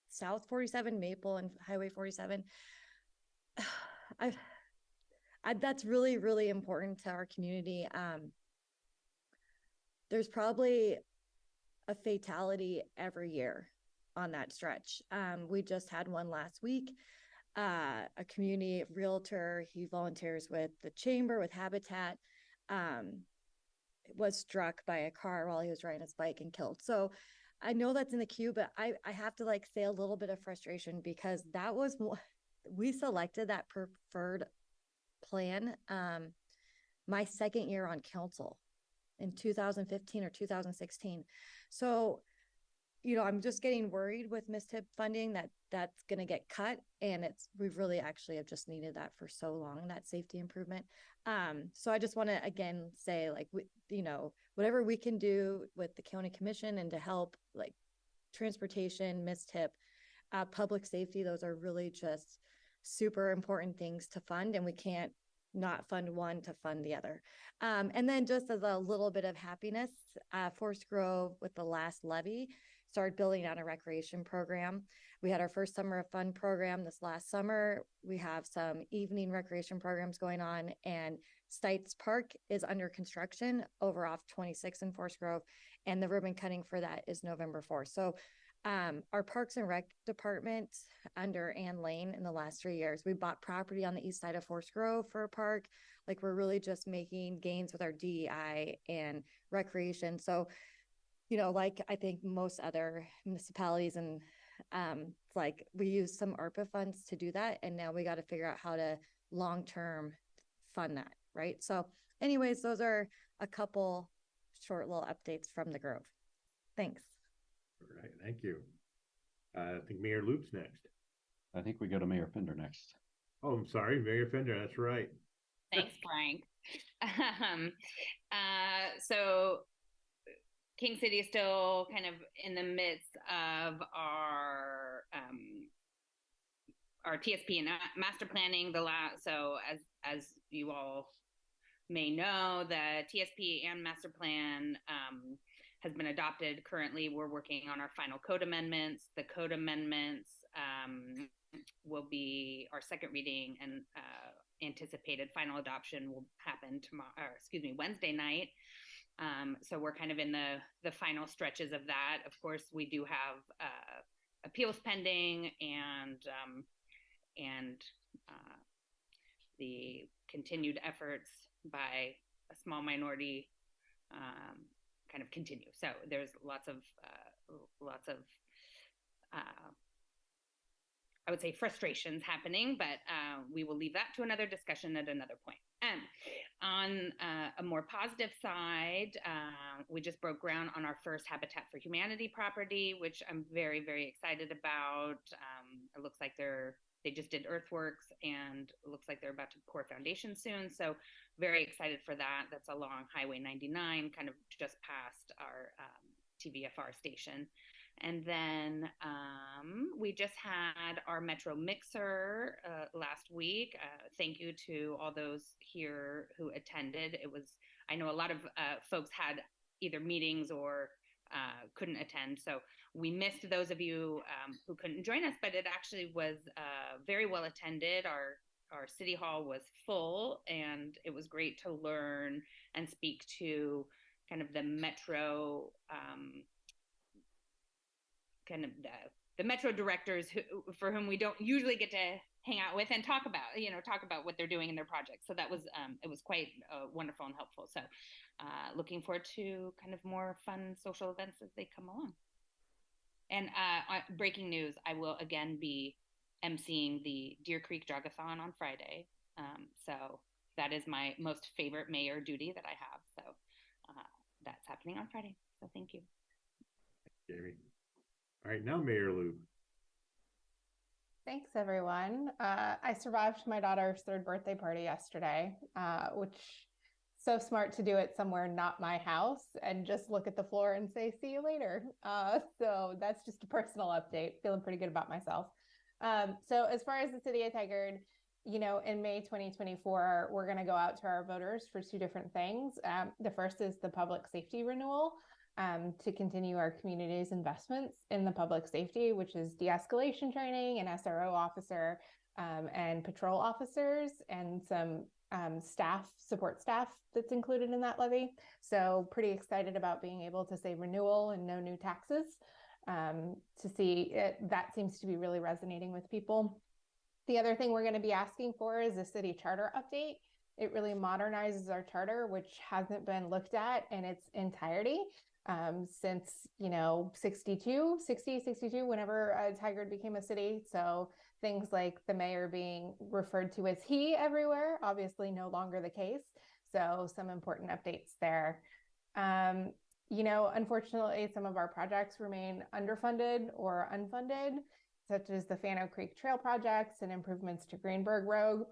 South 47, Maple and Highway 47. That's really important to our community. There's probably a fatality every year on that stretch. We just had one last week. A community realtor, he volunteers with the chamber, with Habitat, was struck by a car while he was riding his bike and killed. So I know that's in the queue, but I have to like say a little bit of frustration because that was, we selected that preferred plan my second year on council in 2015 or 2016. So, you know, I'm just getting worried with MISTIP funding that's going to get cut. And we've really actually have just needed that for so long, that safety improvement. So I just want to, again, say like, you know, whatever we can do with the county commission and to help like transportation, MISTIP, public safety, those are really just super important things to fund. And we can't not fund one to fund the other. And then just as a little bit of happiness, Forest Grove with the last levy started building out a recreation program. We had our first summer of fun program this last summer. We have some evening recreation programs going on, and Stites Park is under construction over off 26 in Forest Grove, and the ribbon cutting for that is November 4th. So our Parks and Rec department under Ann Lane in the last 3 years, we bought property on the east side of Forest Grove for a park. Like we're really just making gains with our DEI and recreation. So, you know, like I think most other municipalities and like we use some ARPA funds to do that. And now we got to figure out how to long-term fund that. Right. So anyways, those are a couple short little updates from the Grove. Thanks. All right, thank you. I think Mayor Loop's next. I think we go to Mayor Fender next. Oh, I'm sorry, Mayor Fender, that's right. Thanks, Frank. So King City is still kind of in the midst of our TSP and master planning. So as you all may know, the TSP and master plan has been adopted. Currently, we're working on our final code amendments. The code amendments will be our second reading, and anticipated final adoption will happen Wednesday night. So we're kind of in the final stretches of that. Of course, we do have appeals pending, and the continued efforts by a small minority kind of continue. So there's lots of I would say frustrations happening, but we will leave that to another discussion at another point. On a more positive side, we just broke ground on our first Habitat for Humanity property, which I'm very, very excited about. It looks like they just did earthworks, and it looks like they're about to pour foundation soon. So very excited for that. That's along Highway 99, kind of just past our TVFR station. And then we just had our Metro Mixer last week. Thank you to all those here who attended. I know a lot of folks had either meetings or couldn't attend. So we missed those of you who couldn't join us, but it actually was very well attended. Our city hall was full, and it was great to learn and speak to kind of the Metro kind of the Metro directors for whom we don't usually get to hang out with and talk about what they're doing in their projects. So that was it was quite wonderful and helpful. So looking forward to kind of more fun social events as they come along. And breaking news, I will again be emceeing the Deer Creek Jogathon on Friday. So that is my most favorite mayor duty that I have. So that's happening on Friday. So thank you. Jamie. All right, now Mayor Loop. Thanks, everyone. I survived my daughter's 3rd birthday party yesterday, which so smart to do it somewhere not my house and just look at the floor and say, see you later. So that's just a personal update. Feeling pretty good about myself. So as far as the city of Tigard, in May 2024, we're going to go out to our voters for 2 different things. The first is the public safety renewal. To continue our community's investments in the public safety, which is de-escalation training and SRO officer and patrol officers, and some support staff that's included in that levy. So pretty excited about being able to say renewal and no new taxes to see it. That seems to be really resonating with people. The other thing we're going to be asking for is a city charter update. It really modernizes our charter, which hasn't been looked at in its entirety. Since 62, whenever Tigard became a city. So things like the mayor being referred to as he everywhere, obviously no longer the case. So some important updates there. Unfortunately, some of our projects remain underfunded or unfunded, such as the Fano Creek Trail projects and improvements to Greenberg Road.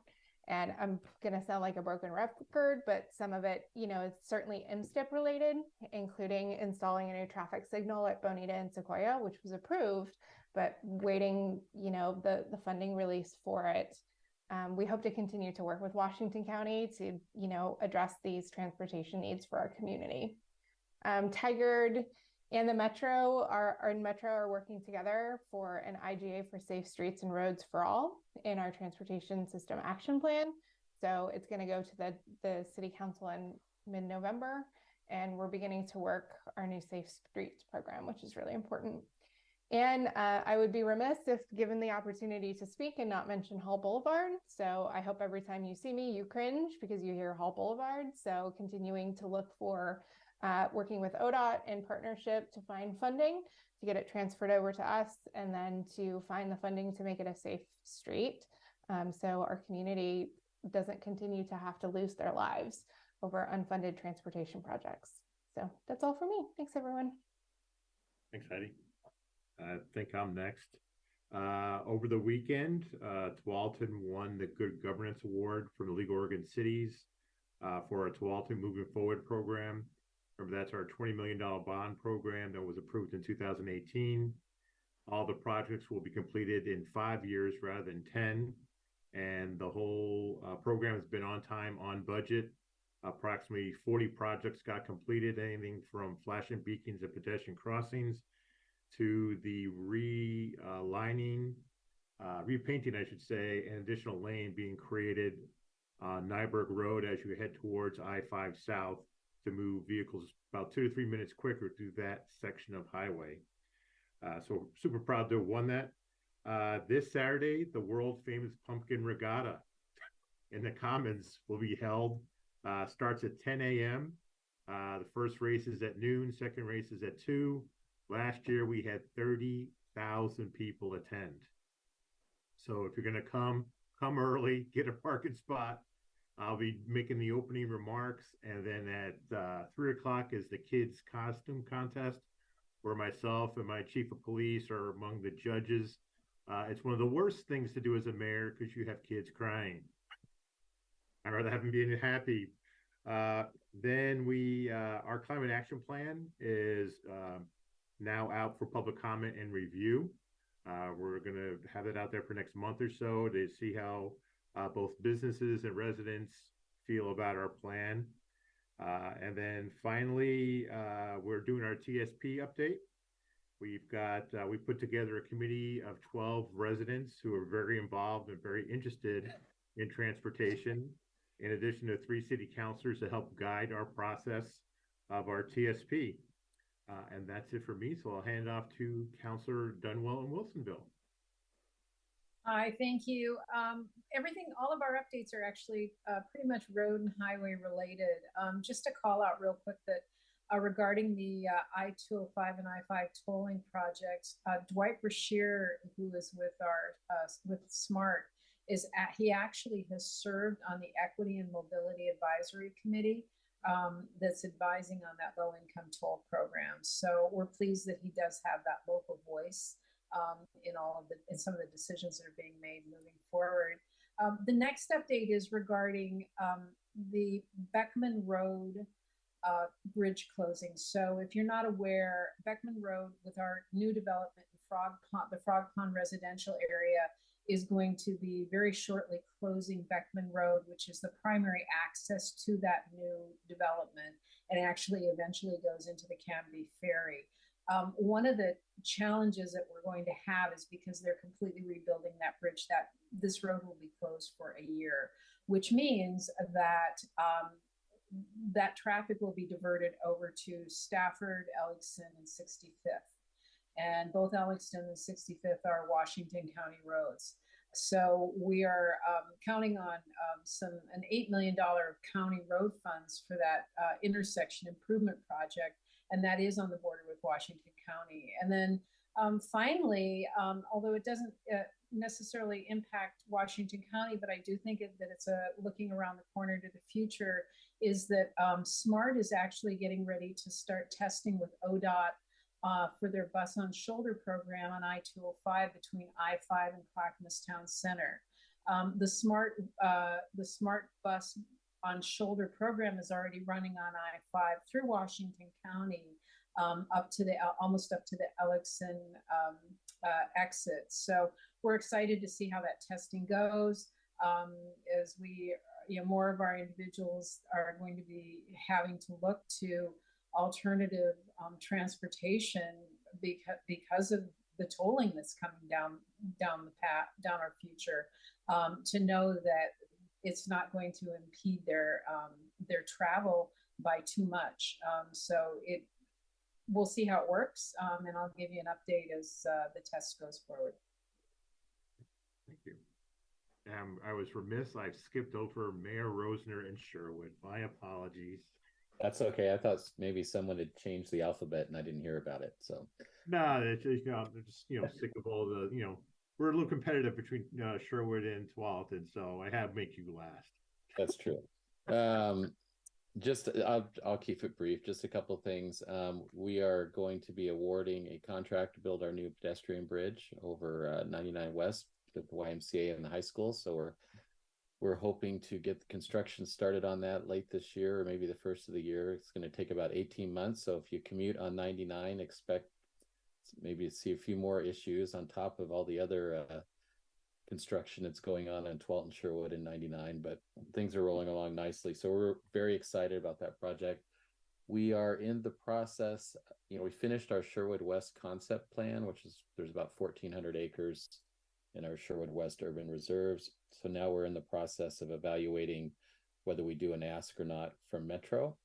And I'm going to sound like a broken record, but some of it, it's certainly MSTIP related, including installing a new traffic signal at Bonita and Sequoia, which was approved, but waiting, the funding release for it. We hope to continue to work with Washington County to, address these transportation needs for our community. Tigard and the Metro are working together for an IGA for safe streets and roads for all in our transportation system action plan. So it's going to go to the city council in mid-November, and we're beginning to work our new safe streets program, which is really important. And I would be remiss if given the opportunity to speak and not mention Hall Boulevard. So I hope every time you see me, you cringe because you hear Hall Boulevard. So continuing to look for working with ODOT in partnership to find funding to get it transferred over to us, and then to find the funding to make it a safe street, so our community doesn't continue to have to lose their lives over unfunded transportation projects. So that's all for me. Thanks, everyone. Thanks, Heidi. I think I'm next. Over the weekend, Tualatin won the Good Governance Award from the League of Oregon Cities for our Tualatin Moving Forward program. Remember, that's our $20 million bond program that was approved in 2018. All the projects will be completed in 5 years rather than 10. And the whole program has been on time, on budget. Approximately 40 projects got completed, anything from flashing beacons at pedestrian crossings to the repainting, I should say, an additional lane being created on Nyberg Road as you head towards I-5 South to move vehicles about 2 to 3 minutes quicker through that section of highway. So super proud to have won that. This Saturday, the world famous Pumpkin Regatta in the Commons will be held. Starts at 10 a.m. The first race is at noon, second race is at 2. Last year, we had 30,000 people attend. So if you're going to come early, get a parking spot. I'll be making the opening remarks. And then at 3 o'clock is the kids' costume contest, where myself and my chief of police are among the judges. It's one of the worst things to do as a mayor because you have kids crying. I'd rather have them being happy. Then our climate action plan is now out for public comment and review. We're going to have it out there for next month or so to see how both businesses and residents feel about our plan. And then finally, we're doing our TSP update. We put together a committee of 12 residents who are very involved and very interested in transportation, in addition to 3 city councilors to help guide our process of our TSP. And that's it for me. So I'll hand off to Councilor Dunwell in Wilsonville. Hi, thank you. All of our updates are actually pretty much road and highway related. Just to call out real quick that regarding the I-205 and I-5 tolling projects, Dwight Brashear, who is with SMART, he actually has served on the Equity and Mobility Advisory Committee that's advising on that low-income toll program. So we're pleased that he does have that local voice in some of the decisions that are being made moving forward. The next update is regarding the Beckman Road bridge closing. So if you're not aware, Beckman Road, with our new development in the Frog Pond residential area, is going to be very shortly closing Beckman Road, which is the primary access to that new development, and actually eventually goes into the Canby Ferry. One of the challenges that we're going to have is because they're completely rebuilding that bridge, that this road will be closed for a year, which means that that traffic will be diverted over to Stafford, Ellingston, and 65th. And both Ellingston and 65th are Washington County roads. So we are counting on an $8 million county road funds for that intersection improvement project. And that is on the border with Washington County. And then finally, although it doesn't necessarily impact Washington County, but I do think that it's looking around the corner to the future, is that SMART is actually getting ready to start testing with ODOT for their bus on shoulder program on I-205 between I-5 and Clackamas Town Center. The SMART bus on shoulder program is already running on I-5 through Washington County almost up to the Ellingston exit. So we're excited to see how that testing goes. As more of our individuals are going to be having to look to alternative transportation because of the tolling that's coming down our future, to know that it's not going to impede their travel by too much. So we'll see how it works, and I'll give you an update as the test goes forward. Thank you. I was remiss. I've skipped over Mayor Rosner in Sherwood. My apologies. That's okay. I thought maybe someone had changed the alphabet and I didn't hear about it. So no, it's just, they're just sick of all the we're a little competitive between Sherwood and Tualatin, so I have make you last. That's true. Just I'll keep it brief. Just a couple of things. We are going to be awarding a contract to build our new pedestrian bridge over 99 West with the YMCA and the high school. So we're hoping to get the construction started on that late this year or maybe the first of the year. It's going to take about 18 months. So if you commute on 99, expect maybe to see a few more issues on top of all the other construction that's going on in Twelton, Sherwood, and 99, but things are rolling along nicely. So we're very excited about that project. We are in the process, we finished our Sherwood West concept plan, there's about 1,400 acres in our Sherwood West urban reserves. So now we're in the process of evaluating whether we do an ask or not from Metro.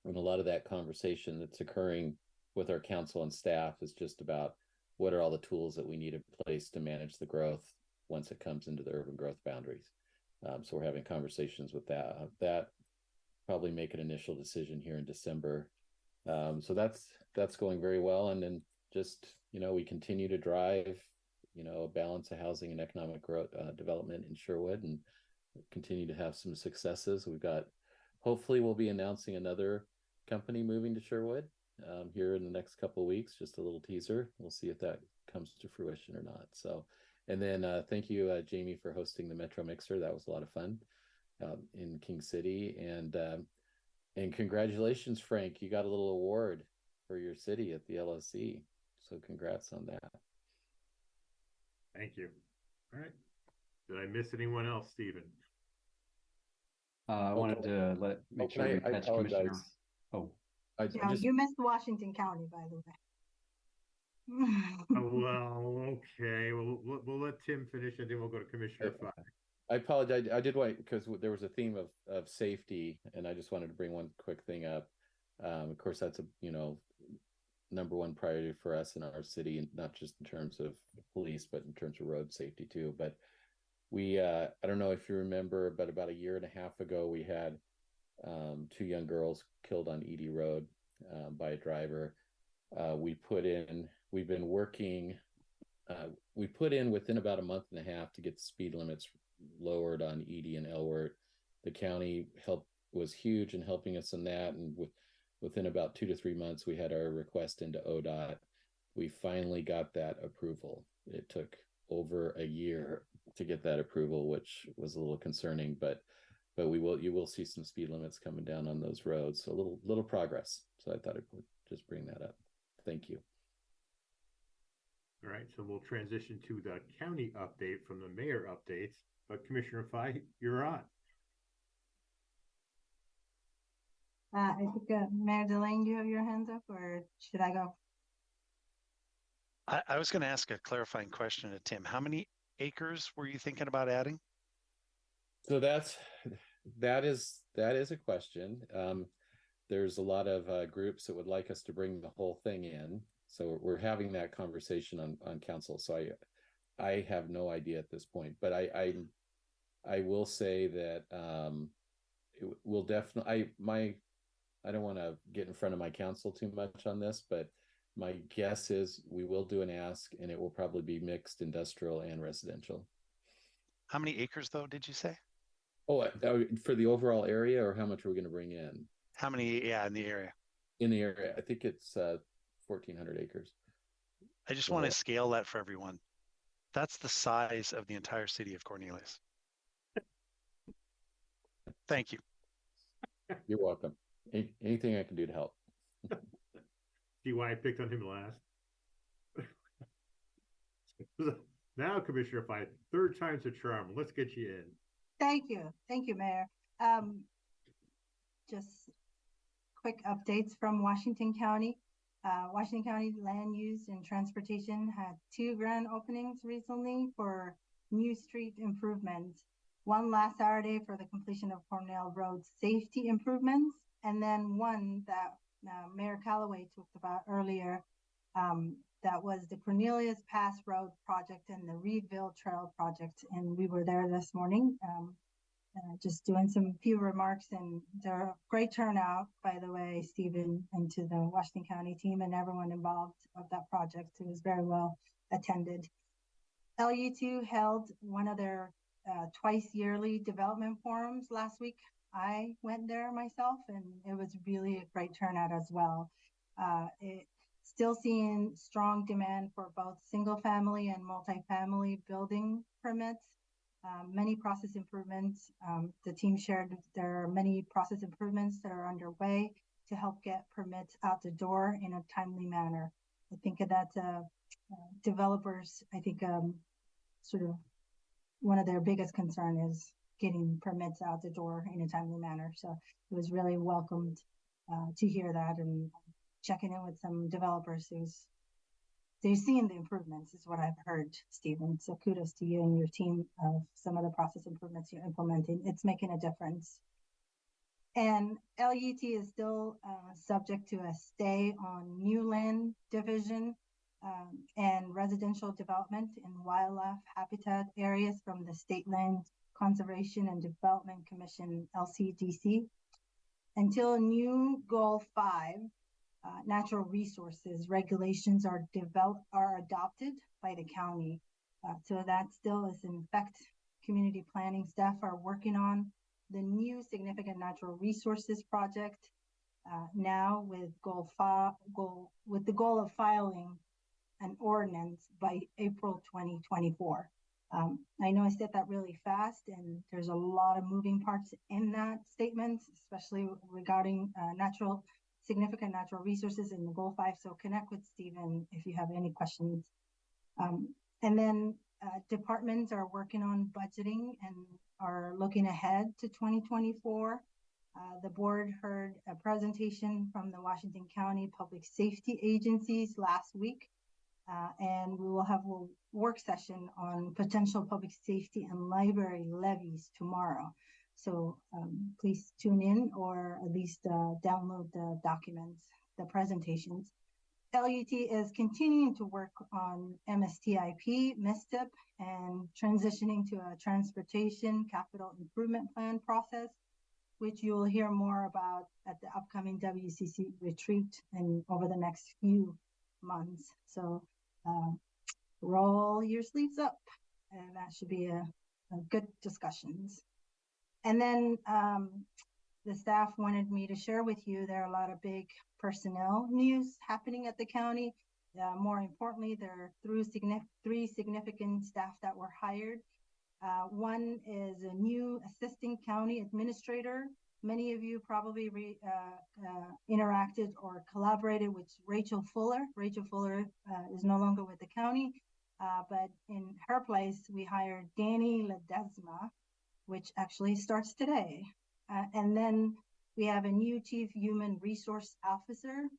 And a lot of that conversation that's occurring with our council and staff is just about what are all the tools that we need in place to manage the growth once it comes into the urban growth boundaries. So we're having conversations with that probably make an initial decision here in December. So that's going very well. And then just, we continue to drive, a balance of housing and economic growth, development in Sherwood, and continue to have some successes. Hopefully we'll be announcing another company moving to Sherwood here in the next couple of weeks. Just a little teaser. We'll see if that comes to fruition or not. So, and then thank you, Jamie, for hosting the Metro Mixer. That was a lot of fun in King City. And congratulations, Frank. You got a little award for your city at the LSC. So congrats on that. Thank you. All right. Did I miss anyone else, Stephen? I wanted to make sure we catch Commissioner. Oh, you missed Washington County, by the way. Oh, well, okay. We'll let Tim finish, and then we'll go to Commissioner Fye. I apologize. I did wait because there was a theme of safety, and I just wanted to bring one quick thing up. Of course, that's number one priority for us in our city, and not just in terms of police, but in terms of road safety too. But we, I don't know if you remember, but about a year and a half ago, we had 2 young girls killed on Edie Road by a driver. We put in within about a month and a half to get the speed limits lowered on Edie and Elwert. The county was huge in helping us in that, and within about 2 to 3 months, we had our request into ODOT. We finally got that approval. It took over a year to get that approval, which was a little concerning, but you will see some speed limits coming down on those roads. So a little progress. So I thought I would just bring that up. Thank you. All right, so we'll transition to the county update from the mayor updates. But Commissioner Fye, you're on. I think Mayor Delane, you have your hands up, or should I go? I was going to ask a clarifying question to Tim. How many acres were you thinking about adding? So that is a question. There's a lot of groups that would like us to bring the whole thing in. So we're having that conversation on council. So I have no idea at this point, but I will say that it will definitely, I don't want to get in front of my council too much on this, but my guess is we will do an ask, and it will probably be mixed industrial and residential. How many acres though, did you say? Oh, for the overall area, or how much are we going to bring in? How many, in the area? In the area, I think it's 1,400 acres. I just want to scale that for everyone. That's the size of the entire city of Cornelius. Thank you. You're welcome. Anything I can do to help. See why I picked on him last? Now, Commissioner Fye, 3rd time's a charm. Let's get you in. Thank you, Mayor. Just quick updates from Washington County. Washington County Land Use and Transportation had 2 grand openings recently for new street improvements. One last Saturday for the completion of Cornell Road safety improvements, and then one that Mayor Callaway talked about earlier. That was the Cornelius Pass Road project and the Reedville Trail project, and we were there this morning. Just doing some few remarks, and there are great turnout, by the way, Stephen, and to the Washington County team and everyone involved of that project. It was very well attended. LU2 held one of their twice yearly development forums last week I went there myself, and it was really a great turnout as well. It still seeing strong demand for both single family and multifamily building permits. Many process improvements. The team shared there are many process improvements that are underway to help get permits out the door in a timely manner. I think that developers, I think sort of one of their biggest concern is getting permits out the door in a timely manner. So it was really welcomed to hear that, and checking in with some developers they've seen the improvements is what I've heard, Stephen. So kudos to you and your team of some of the process improvements you're implementing. It's making a difference. And LUT is still subject to a stay on new land division and residential development in wildlife habitat areas from the State Land Conservation and Development Commission, LCDC, until new Goal 5, natural resources regulations are adopted by the county. So that still is in effect. Community planning staff are working on the new significant natural resources project now with the goal of filing an ordinance by April 2024. I know I said that really fast, and there's a lot of moving parts in that statement, especially regarding significant natural resources in the Goal 5. So connect with Stephen if you have any questions. And then departments are working on budgeting and are looking ahead to 2024. The board heard a presentation from the Washington County Public Safety Agencies last week, and we will have a work session on potential public safety and library levies tomorrow. So please tune in, or at least download the documents, the presentations. LUT is continuing to work on MSTIP, MSTIP, and transitioning to a transportation capital improvement plan process, which you will hear more about at the upcoming WCCC Retreat and over the next few months. So roll your sleeves up, and that should be a good discussions. And then the staff wanted me to share with you, there are a lot of big personnel news happening at the county. More importantly, there are three significant staff that were hired. One is a new assistant county administrator. Many of you probably interacted or collaborated with Rachel Fuller. Rachel Fuller is no longer with the county, but in her place, we hired Danny Ledesma, which actually starts today. And then we have a new chief human resource officer.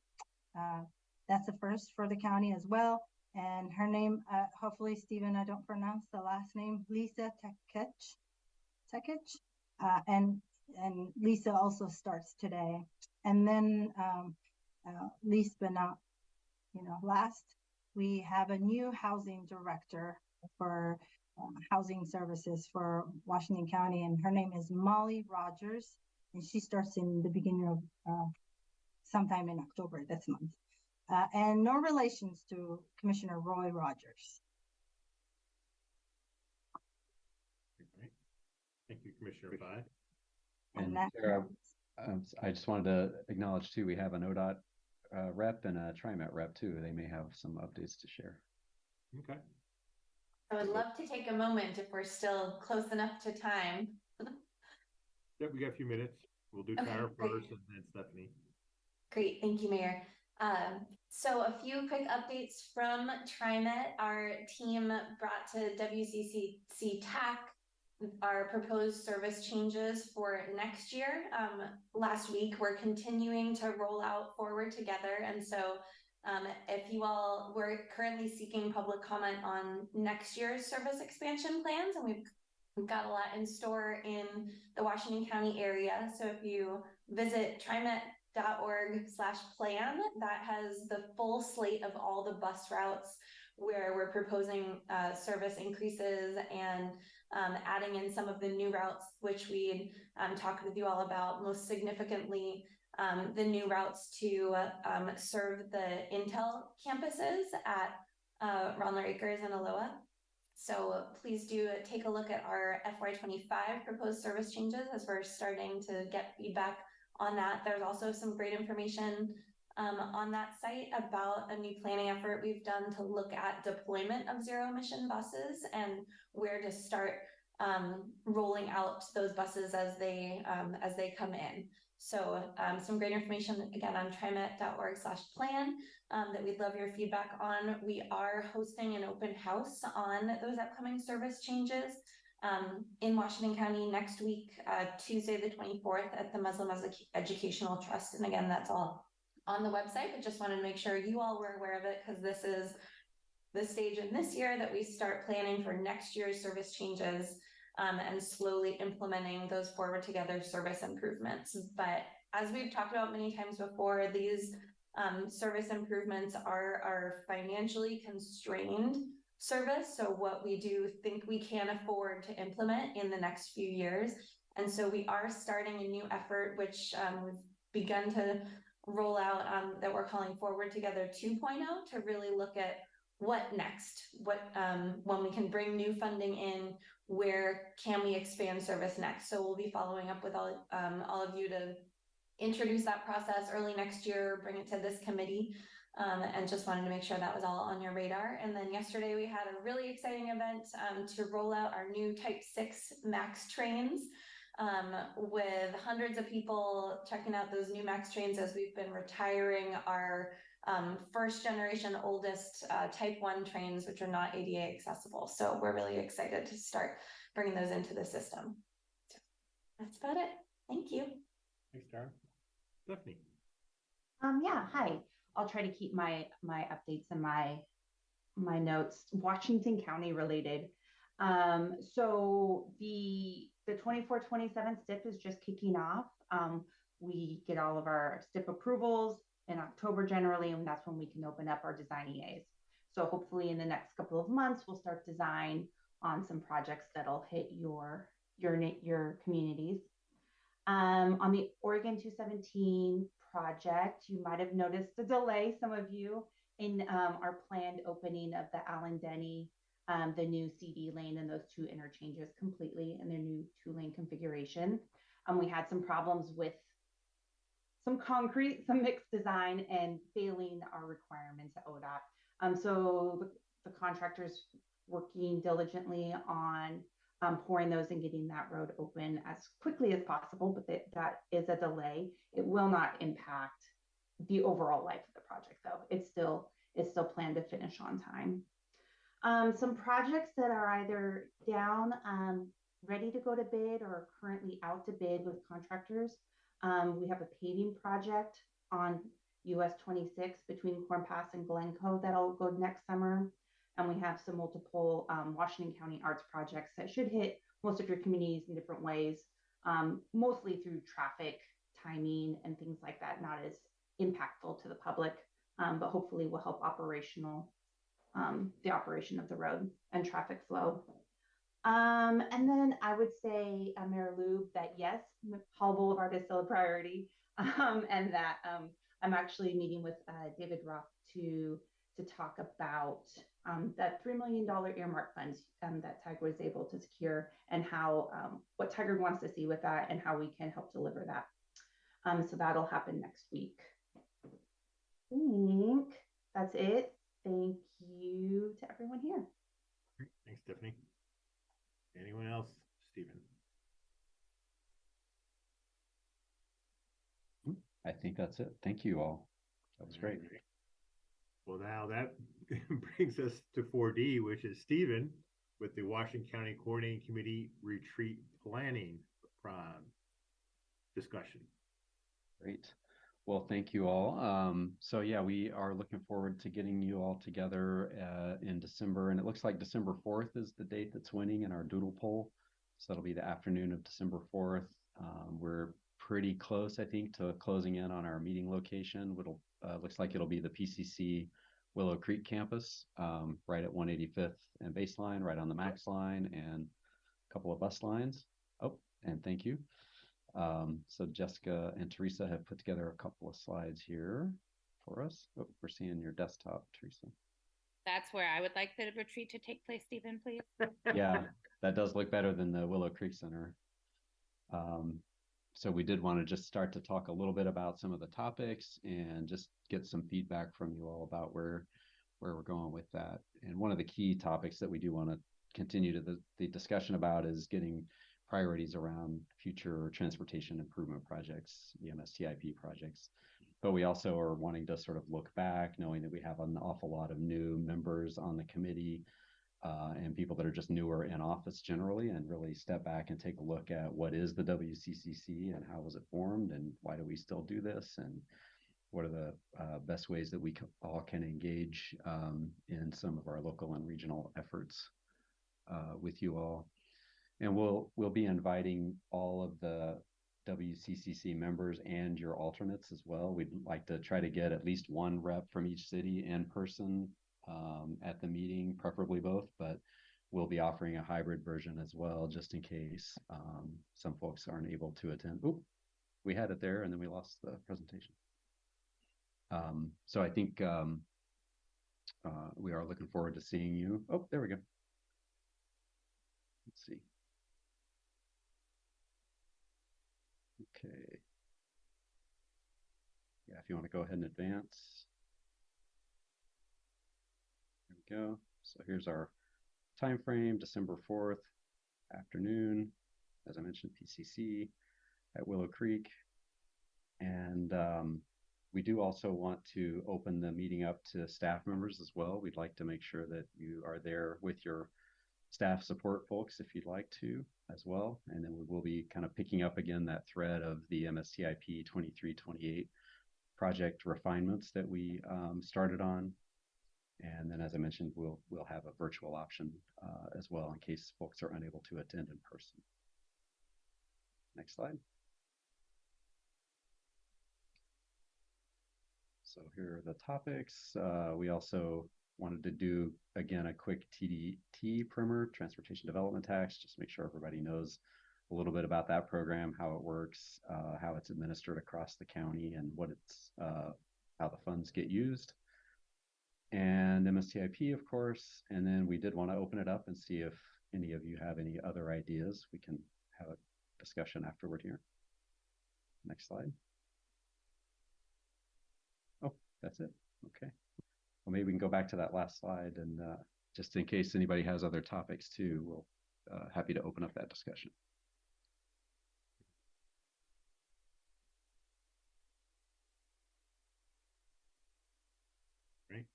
That's a first for the county as well. And her name, hopefully, Stephen, I don't pronounce the last name, Lisa Tekich. And Lisa also starts today. And then least but not last, we have a new housing director for housing services for Washington County, and her name is Molly Rogers, and she starts in the beginning of sometime in October this month. And no relations to Commissioner Roy Rogers. Great. Thank you, Commissioner Fye. And Sarah, I just wanted to acknowledge too, we have an ODOT rep and a TriMet rep too. They may have some updates to share. Okay. I would love to take a moment if we're still close enough to time. Yeah, we got a few minutes. We'll do Tara first and then Stephanie. Great, thank you, Mayor. So a few quick updates from TriMet. Our team brought to WCCC TAC our proposed service changes for next year. Last week, we're continuing to roll out Forward Together. And so if you all, we're currently seeking public comment on next year's service expansion plans, and we've got a lot in store in the Washington County area. So if you visit trimet.org/plan, that has the full slate of all the bus routes where we're proposing service increases and adding in some of the new routes, which we talked with you all about, most significantly the new routes to serve the Intel campuses at Ronler Acres and Aloha. So please do take a look at our FY25 proposed service changes as we're starting to get feedback on that. There's also some great information on that site about a new planning effort we've done to look at deployment of zero emission buses and where to start rolling out those buses as they come in. So some great information again on trimet.org/plan that we'd love your feedback on. We are hosting an open house on those upcoming service changes in Washington County next week, Tuesday the 24th at the Muslim Educational Trust. And again, that's all on the website, but just wanted to make sure you all were aware of it because this is the stage in this year that we start planning for next year's service changes and slowly implementing those forward together service improvements. But as we've talked about many times before, these service improvements are financially constrained service. So what we do think we can afford to implement in the next few years. And so we are starting a new effort, which we've begun to roll out that we're calling Forward Together 2.0 to really look at what next, when we can bring new funding in, where can we expand service next? So we'll be following up with all of you to introduce that process early next year, bring it to this committee, and just wanted to make sure that was all on your radar. And then yesterday we had a really exciting event to roll out our new Type 6 MAX trains with hundreds of people checking out those new MAX trains as we've been retiring our first generation oldest Type 1 trains, which are not ADA accessible. So we're really excited to start bringing those into the system. So that's about it. Thank you. Thanks, Tara. Stephanie. Yeah, hi. I'll try to keep my updates and my notes Washington County related. So the 24-27 STIP is just kicking off. We get all of our STIP approvals in October generally, and that's when we can open up our design EAs. So hopefully in the next couple of months, we'll start design on some projects that'll hit your communities. On the Oregon 217 project, you might have noticed a delay, some of you, in our planned opening of the Allen Denny, the new CD lane and those two interchanges completely in their new 2-lane configuration. We had some problems with some concrete, some mixed design, and failing our requirements at ODOT. So the contractor's working diligently on pouring those and getting that road open as quickly as possible, but that is a delay. It will not impact the overall life of the project, though. It's still planned to finish on time. Some projects that are either down, ready to go to bid, or currently out to bid with contractors. We have a paving project on US 26 between Corn Pass and Glencoe that'll go next summer. And we have some multiple Washington County arts projects that should hit most of your communities in different ways, mostly through traffic, timing, and things like that, not as impactful to the public, but hopefully will help the operation of the road and traffic flow. And then I would say, Mayor Lube, that yes, Hall Boulevard is still a priority, and that I'm actually meeting with David Roth to talk about that $3 million earmark funds that Tiger was able to secure, and how what Tiger wants to see with that and how we can help deliver that. So that'll happen next week. I think that's it. Thank you to everyone here. Great. Thanks, Stephanie. Anyone else? Stephen. I think that's it. Thank you all. That was great. Well, now that brings us to 4D, which is Stephen with the Washington County Coordinating Committee Retreat Planning discussion. Great. Well, thank you all. So yeah, we are looking forward to getting you all together in December, and it looks like December 4th is the date that's winning in our doodle poll. So that'll be the afternoon of December 4th. We're pretty close, I think, to closing in on our meeting location. Looks like it'll be the PCC Willow Creek campus, right at 185th and Baseline, right on the Max line, and a couple of bus lines. Oh, and thank you. So Jessica and Teresa have put together a couple of slides here for us. Oh, we're seeing your desktop, Teresa. That's where I would like the retreat to take place, Stephen, please. Yeah, that does look better than the Willow Creek Center. So we did want to just start to talk a little bit about some of the topics and just get some feedback from you all about where we're going with that. And one of the key topics that we do want to continue to the discussion about is getting priorities around future transportation improvement projects, the MSTIP projects. But we also are wanting to sort of look back, knowing that we have an awful lot of new members on the committee and people that are just newer in office generally, and really step back and take a look at what is the WCCC and how was it formed and why do we still do this, and what are the best ways that we all can engage in some of our local and regional efforts with you all. And we'll be inviting all of the WCCC members and your alternates as well. We'd like to try to get at least one rep from each city in person at the meeting, preferably both, but we'll be offering a hybrid version as well, just in case some folks aren't able to attend. Oop, we had it there and then we lost the presentation. So I think we are looking forward to seeing you. Oh, there we go. Let's see. Okay. Yeah, if you want to go ahead and advance. There we go. So here's our time frame, December 4th, afternoon, as I mentioned, PCC at Willow Creek. And we do also want to open the meeting up to staff members as well. We'd like to make sure that you are there with your staff support folks if you'd like to as well. And then we will be kind of picking up again that thread of the MSTIP 2328 project refinements that we started on. And then, as I mentioned, we'll have a virtual option as well in case folks are unable to attend in person. Next slide. So here are the topics. We also wanted to do, again, a quick TDT primer, Transportation Development Tax, just make sure everybody knows a little bit about that program, how it works, how it's administered across the county, and what it's how the funds get used. And MSTIP, of course. And then we did want to open it up and see if any of you have any other ideas. We can have a discussion afterward here. Next slide. Oh, that's it. Okay. Well, maybe we can go back to that last slide, and just in case anybody has other topics too, we'll happy to open up that discussion. Right.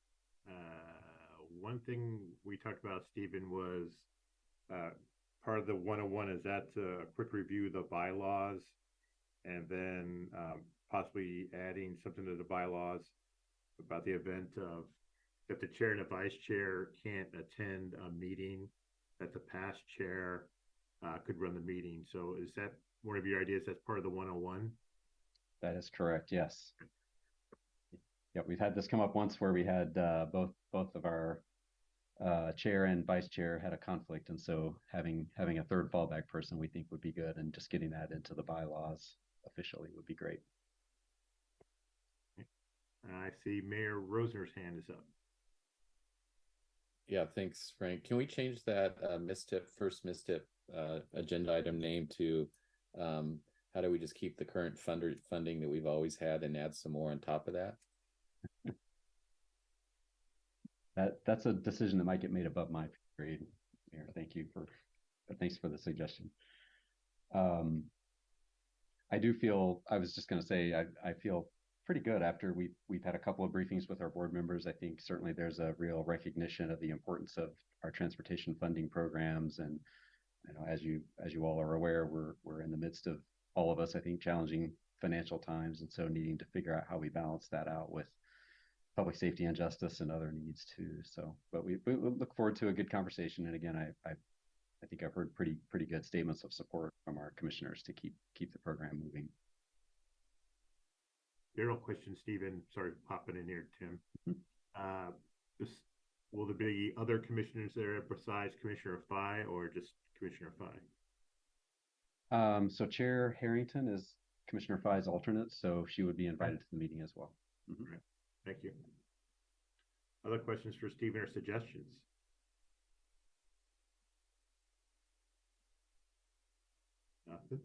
One thing we talked about, Stephen, was part of the 101 is that a quick review of the bylaws, and then possibly adding something to the bylaws about the event of if the chair and the vice chair can't attend a meeting, that the past chair could run the meeting. So is that one of your ideas? That's part of the 101? That is correct, yes. Yeah, we've had this come up once where we had both of our chair and vice chair had a conflict, and so having a third fallback person we think would be good, and just getting that into the bylaws officially would be great. I see Mayor Rosner's hand is up. Yeah, thanks, Frank. Can we change that first MISTIP agenda item name to how do we just keep the current funding that we've always had and add some more on top of that? That's a decision that might get made above my grade, Mayor. Thanks for the suggestion. I do feel, I was just going to say, I feel pretty good after we've had a couple of briefings with our board members. I think certainly there's a real recognition of the importance of our transportation funding programs, and as you all are aware, we're in the midst of, all of us, I think, challenging financial times, and so needing to figure out how we balance that out with public safety and justice and other needs too. So, but we look forward to a good conversation. And again, I think I've heard pretty good statements of support from our commissioners to keep the program moving. General question, Stephen. Sorry, popping in here, Tim. Will there be other commissioners there besides Commissioner Fye, or just Commissioner Fye? So Chair Harrington is Commissioner Fye's alternate, so she would be invited to the meeting as well. Right. Thank you. Other questions for Stephen or suggestions? Nothing.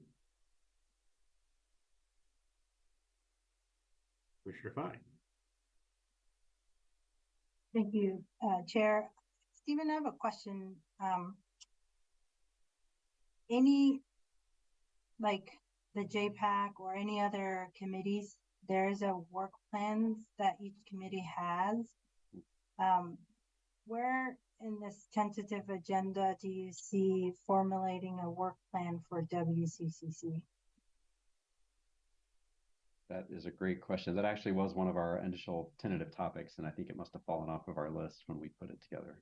Commissioner Fye. Thank you, Chair. Stephen, I have a question. Any, like the JPAC or any other committees, there's a work plans that each committee has. Where in this tentative agenda do you see formulating a work plan for WCCC? That is a great question. That actually was one of our initial tentative topics, and I think it must have fallen off of our list when we put it together.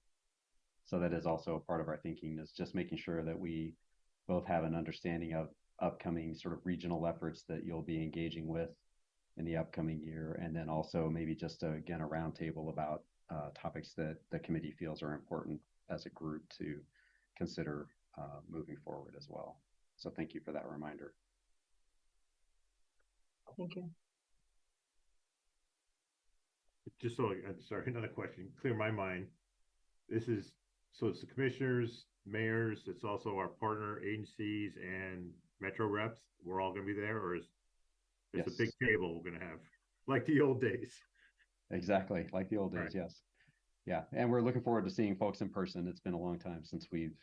So that is also a part of our thinking, is just making sure that we both have an understanding of upcoming sort of regional efforts that you'll be engaging with in the upcoming year, and then also maybe just again a roundtable about topics that the committee feels are important as a group to consider moving forward as well. So thank you for that reminder. Thank you. Just so, I'm sorry, another question, clear my mind. This is, so it's the commissioners, mayors, it's also our partner agencies and metro reps. We're all going to be there, or is there's a big table we're going to have, like the old days? Exactly, like the old days, right. Yes. Yeah, and we're looking forward to seeing folks in person. It's been a long time since we've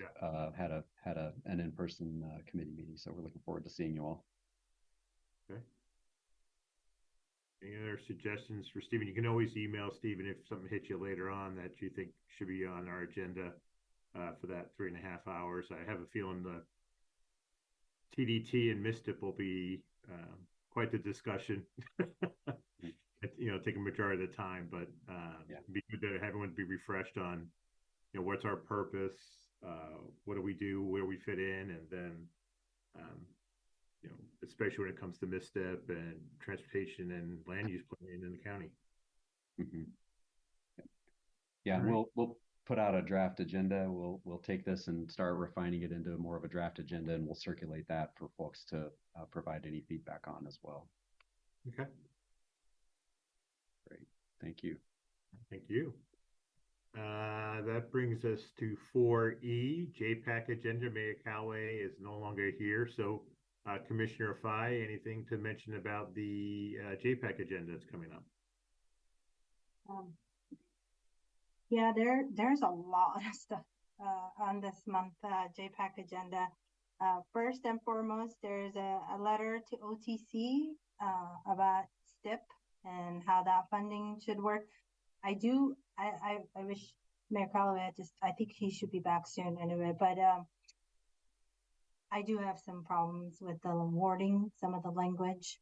had an in-person committee meeting, so we're looking forward to seeing you all. Okay. Any other suggestions for Stephen? You can always email Stephen if something hits you later on that you think should be on our agenda for that 3.5 hours. I have a feeling the TDT and MISTIP will be quite the discussion. You know, take a majority of the time, but it'd be good to have everyone be refreshed on, you know, what's our purpose, what do we do, where we fit in, and then you know, especially when it comes to MISTIP and transportation and land use planning in the county. Mm-hmm. Yeah, right. We'll put out a draft agenda. We'll take this and start refining it into more of a draft agenda, and we'll circulate that for folks to provide any feedback on as well. Okay. Great. Thank you. Thank you. That brings us to 4E, JPAC agenda. Mayor Callaway is no longer here, so Commissioner Fye, anything to mention about the JPAC agenda that's coming up? Yeah, there's a lot of stuff on this month JPAC agenda. First and foremost, there's a letter to OTC about STIP and how that funding should work. I wish Mayor Callaway, I think he should be back soon anyway, but I do have some problems with the wording, some of the language.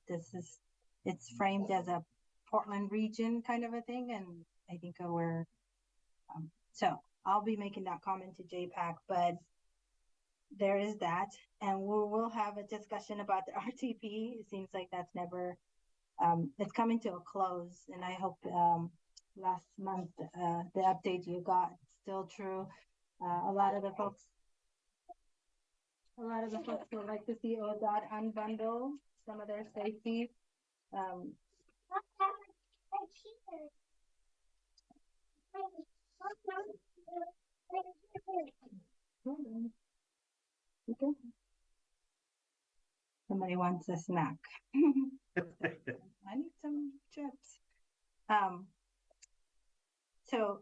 It's framed as a Portland region kind of a thing, and I think we're, so I'll be making that comment to JPAC, but there is that, and we'll have a discussion about the RTP. It seems like that's never, it's coming to a close, and I hope last month the update you got still true. A lot of the folks would like to see ODOT unbundle some of their safety. Okay. Somebody wants a snack. I need some chips. So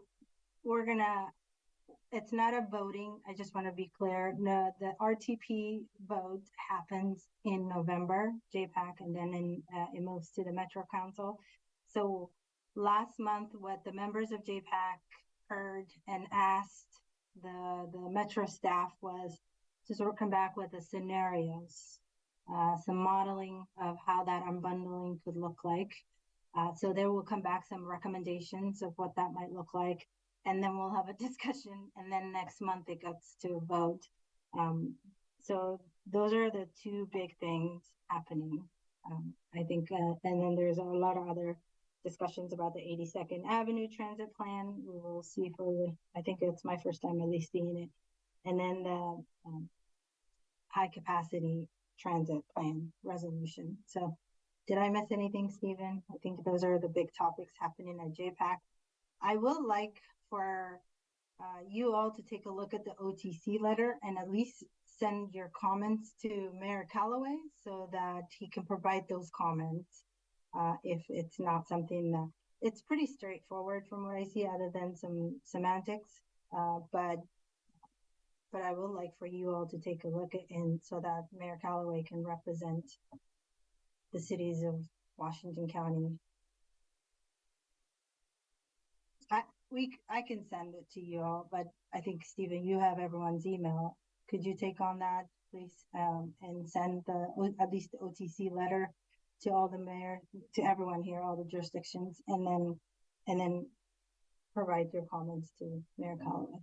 we're gonna, it's not a voting. I just want to be clear. No, the RTP vote happens in November, JPAC, and then it moves to the Metro Council. So last month, what the members of JPAC heard and asked the Metro staff was to sort of come back with the scenarios, some modeling of how that unbundling could look like. So there will come back some recommendations of what that might look like. And then we'll have a discussion, and then next month it gets to vote. So those are the two big things happening. I think, and then there's a lot of other discussions about the 82nd Avenue Transit Plan. We will see for I think it's my first time at least seeing it. And then the high capacity transit plan resolution. So did I miss anything, Stephen? I think those are the big topics happening at JPAC. I will like for you all to take a look at the OTC letter and at least send your comments to Mayor Callaway so that he can provide those comments. If it's not something that it's pretty straightforward from what I see, other than some semantics. But I would like for you all to take a look at it so that Mayor Callaway can represent the cities of Washington County. I can send it to you all, but I think Stephen, you have everyone's email. Could you take on that, please, and send at least the OTC letter to all the mayor, to everyone here, all the jurisdictions, and then provide your comments to Mayor Callaway.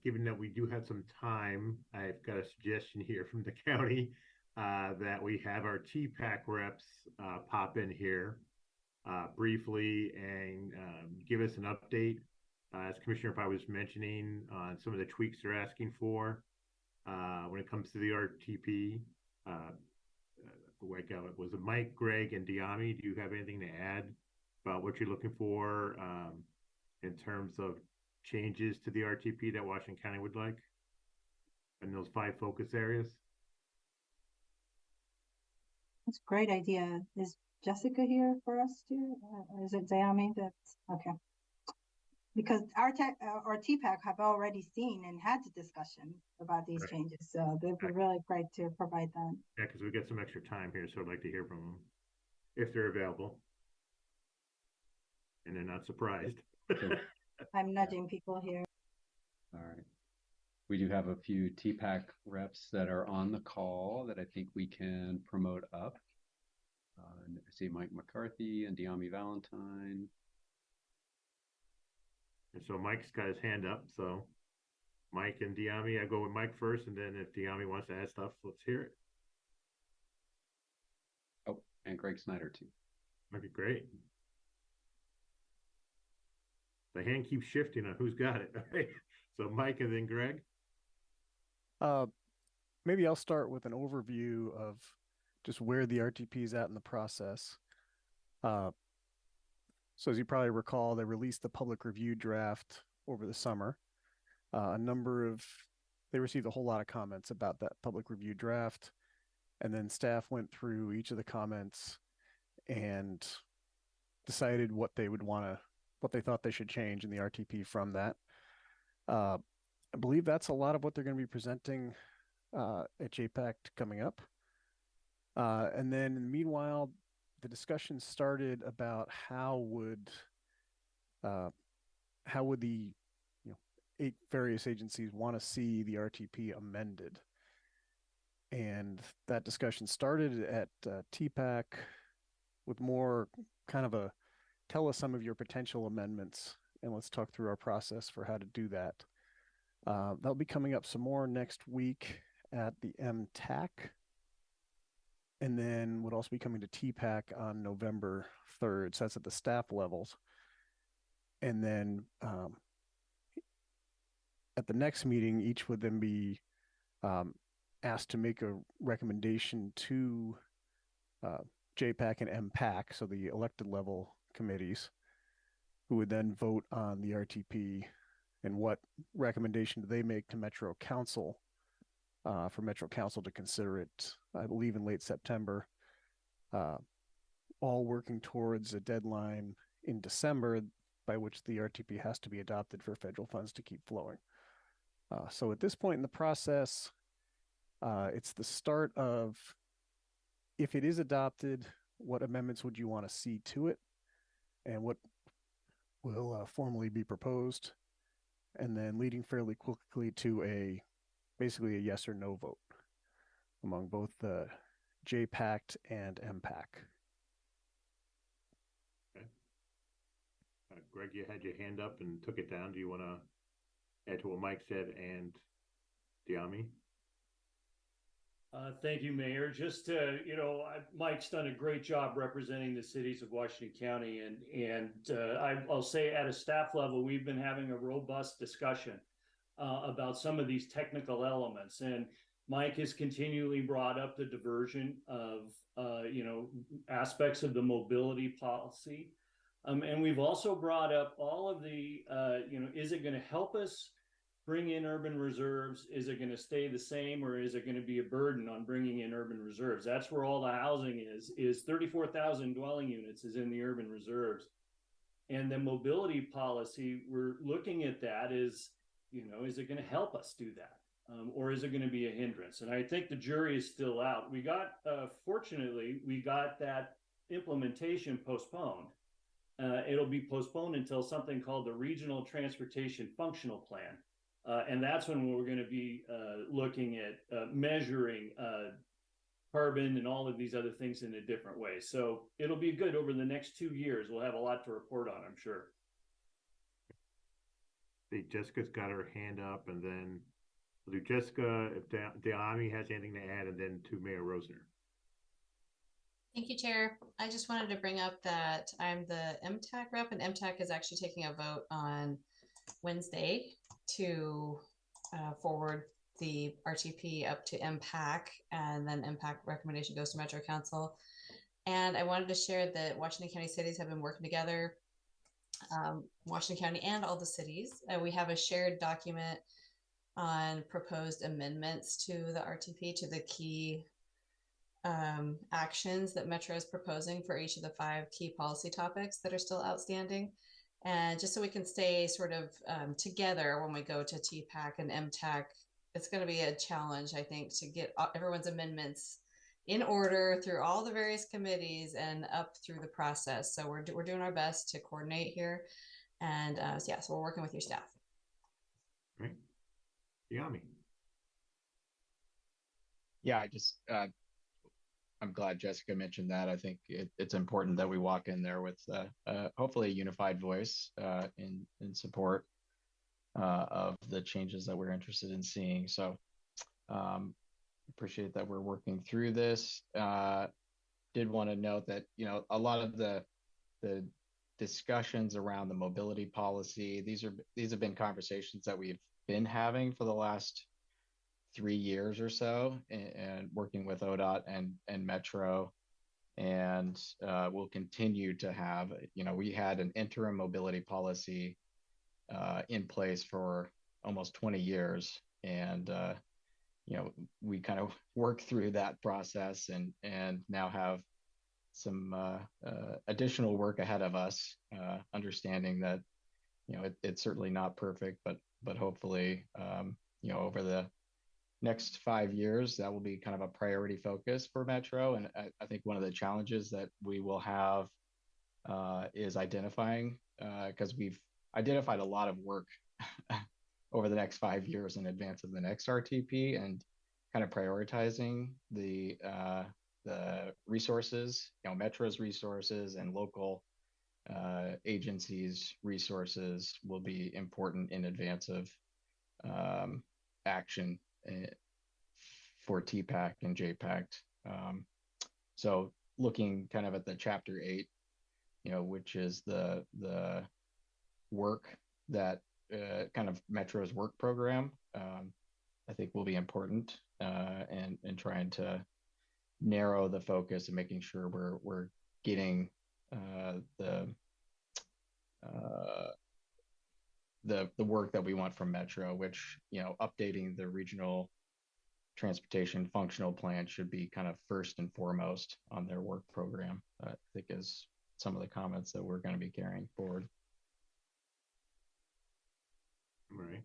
Given that we do have some time, I've got a suggestion here from the county that we have our TPAC reps pop in here briefly and give us an update. As Commissioner Pai was mentioning on some of the tweaks they're asking for when it comes to the RTP. Was it Mike, Greg, and Diami? Do you have anything to add about what you're looking for in terms of changes to the RTP that Washington County would like in those 5 focus areas? That's a great idea. Is Jessica here for us too? Or is it Diami? That's okay. Because our TPAC have already seen and had the discussion about these changes, so they'd be really great to provide that. Yeah, because we get some extra time here, so I'd like to hear from them if they're available, and they're not surprised. I'm nudging people here. All right. We do have a few TPAC reps that are on the call that I think we can promote up. I see Mike McCarthy and Diami Valentine. And so Mike's got his hand up. So Mike and Diami, I go with Mike first, and then if Diami wants to add stuff, let's hear it. Oh, and Greg Snyder too. Okay, great. The hand keeps shifting on who's got it. So Mike and then Greg. Maybe I'll start with an overview of just where the RTP is at in the process. So as you probably recall, they released the public review draft over the summer. They received a whole lot of comments about that public review draft. And then staff went through each of the comments and decided what they thought they should change in the RTP from that. I believe that's a lot of what they're going to be presenting at JPAC coming up. And then meanwhile, the discussion started about how would the 8 various agencies want to see the RTP amended. And that discussion started at TPAC with more kind of a tell us some of your potential amendments and let's talk through our process for how to do that. That'll be coming up some more next week at the MTAC. And then would also be coming to TPAC on November 3rd. So that's at the staff levels. And then at the next meeting, each would then be asked to make a recommendation to JPAC and MPAC, so the elected level committees, who would then vote on the RTP and what recommendation do they make to Metro Council for Metro Council to consider it, I believe, in late September, all working towards a deadline in December by which the RTP has to be adopted for federal funds to keep flowing. So at this point in the process, it's the start of, if it is adopted, what amendments would you want to see to it and what will formally be proposed, and then leading fairly quickly to basically a yes or no vote among both the JPAC and MPAC. Okay. Greg, you had your hand up and took it down. Do you want to add to what Mike said and Diami? Thank you, Mayor. Just Mike's done a great job representing the cities of Washington County, and I'll say at a staff level, we've been having a robust discussion about some of these technical elements. And Mike has continually brought up the diversion of, aspects of the mobility policy. And we've also brought up all of the, is it going to help us bring in urban reserves? Is it going to stay the same, or is it going to be a burden on bringing in urban reserves? That's where all the housing is 34,000 dwelling units is in the urban reserves. And the mobility policy, we're looking at that is it going to help us do that? Or is it going to be a hindrance? And I think the jury is still out. Fortunately, we got that implementation postponed. It'll be postponed until something called the Regional Transportation Functional Plan. And that's when we're going to be looking at measuring carbon and all of these other things in a different way. So it'll be good over the next 2 years. We'll have a lot to report on, I'm sure. I think Jessica's got her hand up, and then we'll do Jessica, if Deami has anything to add, and then to Mayor Rosner. Thank you, Chair. I just wanted to bring up that I'm the MTAC rep, and MTAC is actually taking a vote on Wednesday to forward the RTP up to MPAC, and then MPAC recommendation goes to Metro Council. And I wanted to share that Washington County cities have been working together, Washington County and all the cities. We have a shared document on proposed amendments to the RTP, to the key actions that Metro is proposing for each of the 5 key policy topics that are still outstanding. And just so we can stay sort of together when we go to TPAC and MTAC, it's going to be a challenge, I think, to get everyone's amendments in order through all the various committees and up through the process. So we're doing our best to coordinate here. And so we're working with your staff. Great. Yami. Yeah, I'm glad Jessica mentioned that. I think it's important that we walk in there with hopefully a unified voice in support of the changes that we're interested in seeing. So appreciate that we're working through this. Did want to note that, a lot of the discussions around the mobility policy, these have been conversations that we've been having for the last 3 years or so, and working with ODOT and Metro, and we'll continue to have, we had an interim mobility policy in place for almost 20 years. And, we kind of worked through that process and now have some additional work ahead of us, understanding that, it's certainly not perfect, but hopefully, over the next 5 years, that will be kind of a priority focus for Metro. And I think one of the challenges that we will have is identifying, because we've identified a lot of work over the next 5 years in advance of the next RTP, and kind of prioritizing the resources, Metro's resources and local agencies' resources will be important in advance of action for TPAC and JPAC. So looking kind of at the Chapter 8, which is the work that kind of Metro's work program, I think will be important, and trying to narrow the focus and making sure we're getting the work that we want from Metro, which, updating the regional transportation functional plan should be kind of first and foremost on their work program. I think is some of the comments that we're going to be carrying forward. All right.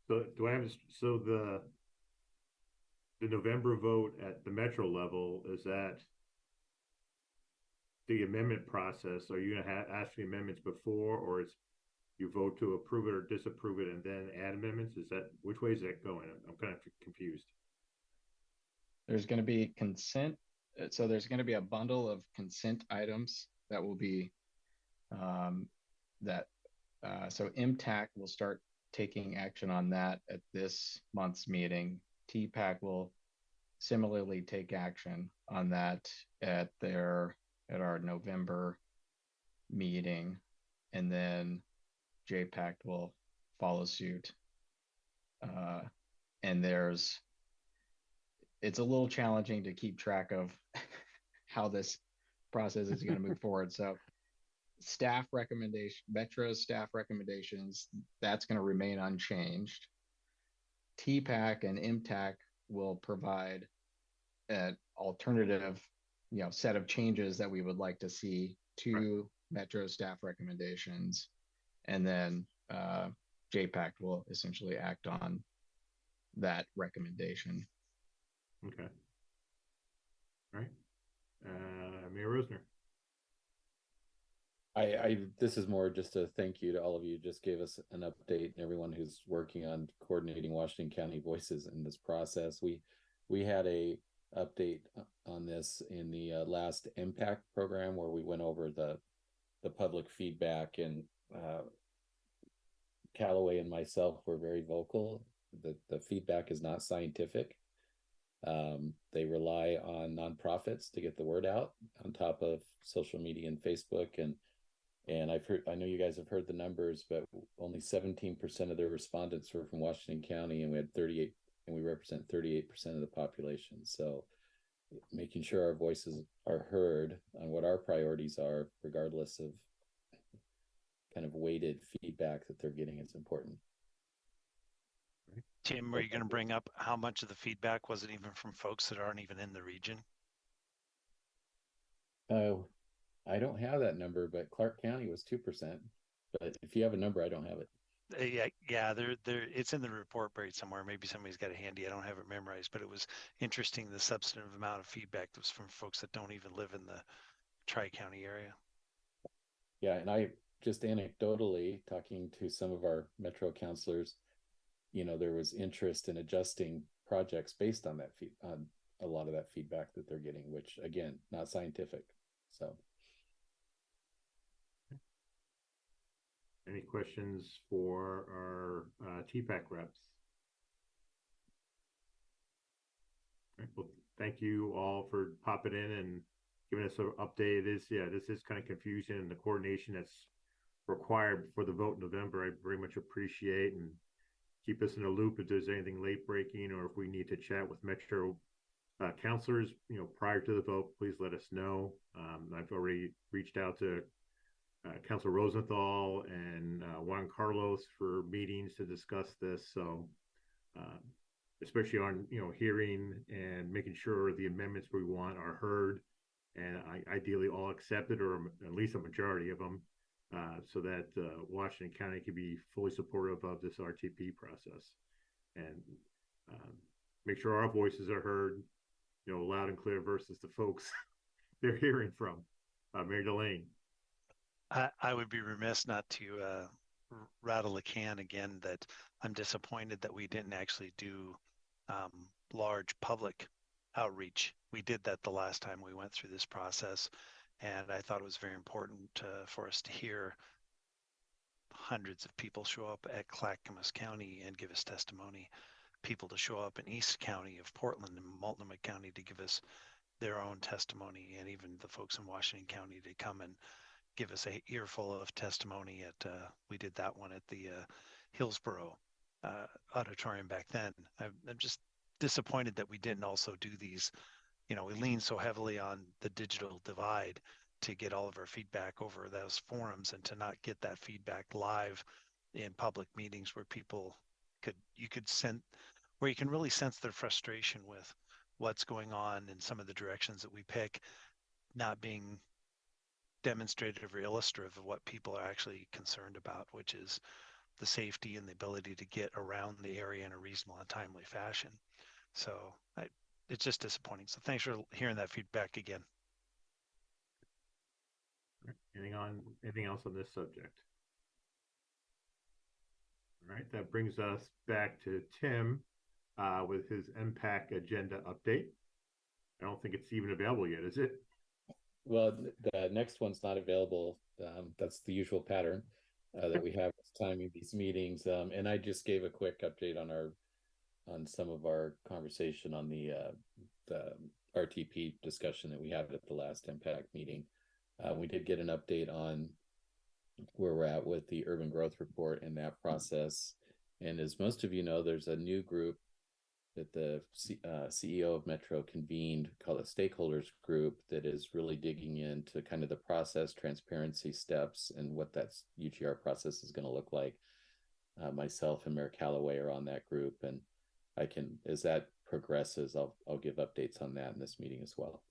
So the November vote at the Metro level, is that the amendment process? Are you going to ask the amendments before, or is you vote to approve it or disapprove it and then add amendments? Which way is that going? I'm kind of confused. There's going to be consent. So there's going to be a bundle of consent items that will be so MTAC will start taking action on that at this month's meeting. TPAC will similarly take action on that at our November meeting, and then JPAC will follow suit. And there's it's a little challenging to keep track of how this process is going to move forward. So Metro staff recommendations, that's going to remain unchanged. TPAC and MTAC will provide an alternative, set of changes that we would like to see to Metro staff recommendations. And then JPAC will essentially act on that recommendation. Okay. All right. Mayor Rosner. This is more just a thank you to all of you. Just gave us an update and everyone who's working on coordinating Washington County voices in this process. We had a update on this in the last impact program where we went over the public feedback, and Callaway and myself were very vocal. The feedback is not scientific. They rely on nonprofits to get the word out on top of social media and Facebook, and I know you guys have heard the numbers, but only 17% of their respondents were from Washington County, and we represent 38% of the population. So making sure our voices are heard on what our priorities are, regardless of kind of weighted feedback that they're getting, is important. Tim, were you going to bring up how much of the feedback was it even from folks that aren't even in the region? I don't have that number, but Clark County was 2%. But if you have a number, I don't have it. Yeah, it's in the report buried somewhere. Maybe somebody's got it handy. I don't have it memorized, but it was interesting the substantive amount of feedback that was from folks that don't even live in the Tri-County area. Yeah, and I just anecdotally talking to some of our Metro counselors, there was interest in adjusting projects based on on a lot of that feedback that they're getting, which again, not scientific. So. Any questions for our TPAC reps? All right, well, thank you all for popping in and giving us an update. This is kind of confusion, and the coordination that's required for the vote in November, I very much appreciate, and keep us in the loop if there's anything late breaking, or if we need to chat with Metro counselors, prior to the vote, please let us know. I've already reached out to Councilor Rosenthal and Juan Carlos for meetings to discuss this. So especially on, hearing and making sure the amendments we want are heard and ideally all accepted, or at least a majority of them, so that Washington County can be fully supportive of this RTP process, and make sure our voices are heard, loud and clear versus the folks they're hearing from. Mayor Delane. I would be remiss not to rattle a can again that I'm disappointed that we didn't actually do large public outreach. We did that the last time we went through this process, and I thought it was very important for us to hear hundreds of people show up at Clackamas County and give us testimony, people to show up in East County of Portland and Multnomah County to give us their own testimony, and even the folks in Washington County to come and give us a earful of testimony at we did that one at the Hillsborough auditorium back then. I'm just disappointed that we didn't also do these. We lean so heavily on the digital divide to get all of our feedback over those forums, and to not get that feedback live in public meetings where you can really sense their frustration with what's going on and some of the directions that we pick not being demonstrative or illustrative of what people are actually concerned about, which is the safety and the ability to get around the area in a reasonable and timely fashion. So it's just disappointing. So thanks for hearing that feedback again. Anything else on this subject? All right, that brings us back to Tim with his MPAC agenda update. I don't think it's even available yet, is it? Well, the next one's not available. That's the usual pattern that we have timing these meetings. And I just gave a quick update on some of our conversation on the RTP discussion that we had at the last MPAC meeting. We did get an update on where we're at with the urban growth report and that process. And as most of you know, there's a new group that the CEO of Metro convened, called a stakeholders group, that is really digging into kind of the process, transparency steps, and what that UGR process is going to look like. Myself and Mayor Callaway are on that group, and I can, as that progresses, I'll give updates on that in this meeting as well.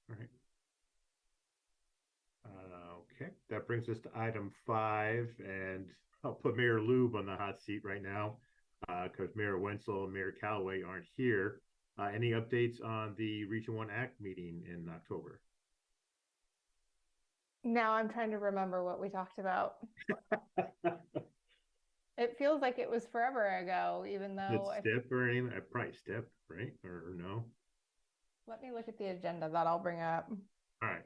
All right. Okay, that brings us to item 5, and I'll put Mayor Lube on the hot seat right now because Mayor Wenzel and Mayor Callaway aren't here. Any updates on the Region 1 Act meeting in October? Now I'm trying to remember what we talked about. It feels like it was forever ago, even though STIP or anything? Probably STIP, right? Or no? Let me look at the agenda that I'll bring up. All right.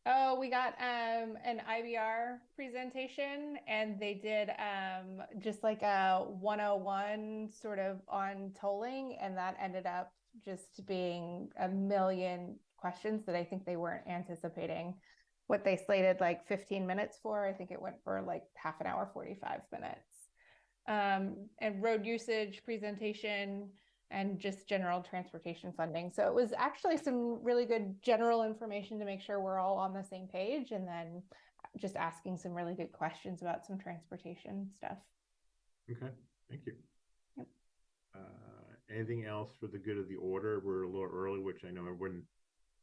Oh, we got an IBR presentation, and they did just like a 101 sort of on tolling, and that ended up just being a million questions that I think they weren't anticipating. What they slated like 15 minutes for, I think it went for like half an hour, 45 minutes. And road usage presentation, and just general transportation funding. So it was actually some really good general information to make sure we're all on the same page, and then just asking some really good questions about some transportation stuff. Okay, thank you. Yep. Anything else for the good of the order? We're a little early, which I know everyone,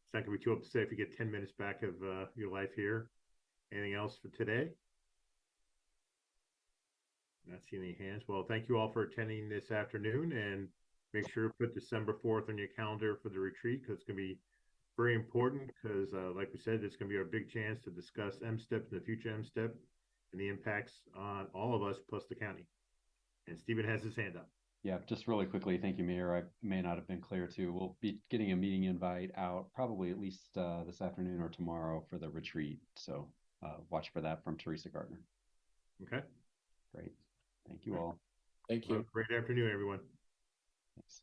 it's not gonna be too upset if you get 10 minutes back of your life here. Anything else for today? Not seeing any hands. Well, thank you all for attending this afternoon, and make sure to put December 4th on your calendar for the retreat, because it's going to be very important, because like we said, it's going to be our big chance to discuss M-STEP and the future M-STEP and the impacts on all of us plus the county. And Stephen has his hand up. Yeah, just really quickly, thank you, Mayor. I may not have been clear too. We'll be getting a meeting invite out probably at least this afternoon or tomorrow for the retreat. So watch for that from Teresa Gardner. Okay. Great. Thank you all. Thank you. Well, great afternoon, everyone. Thanks.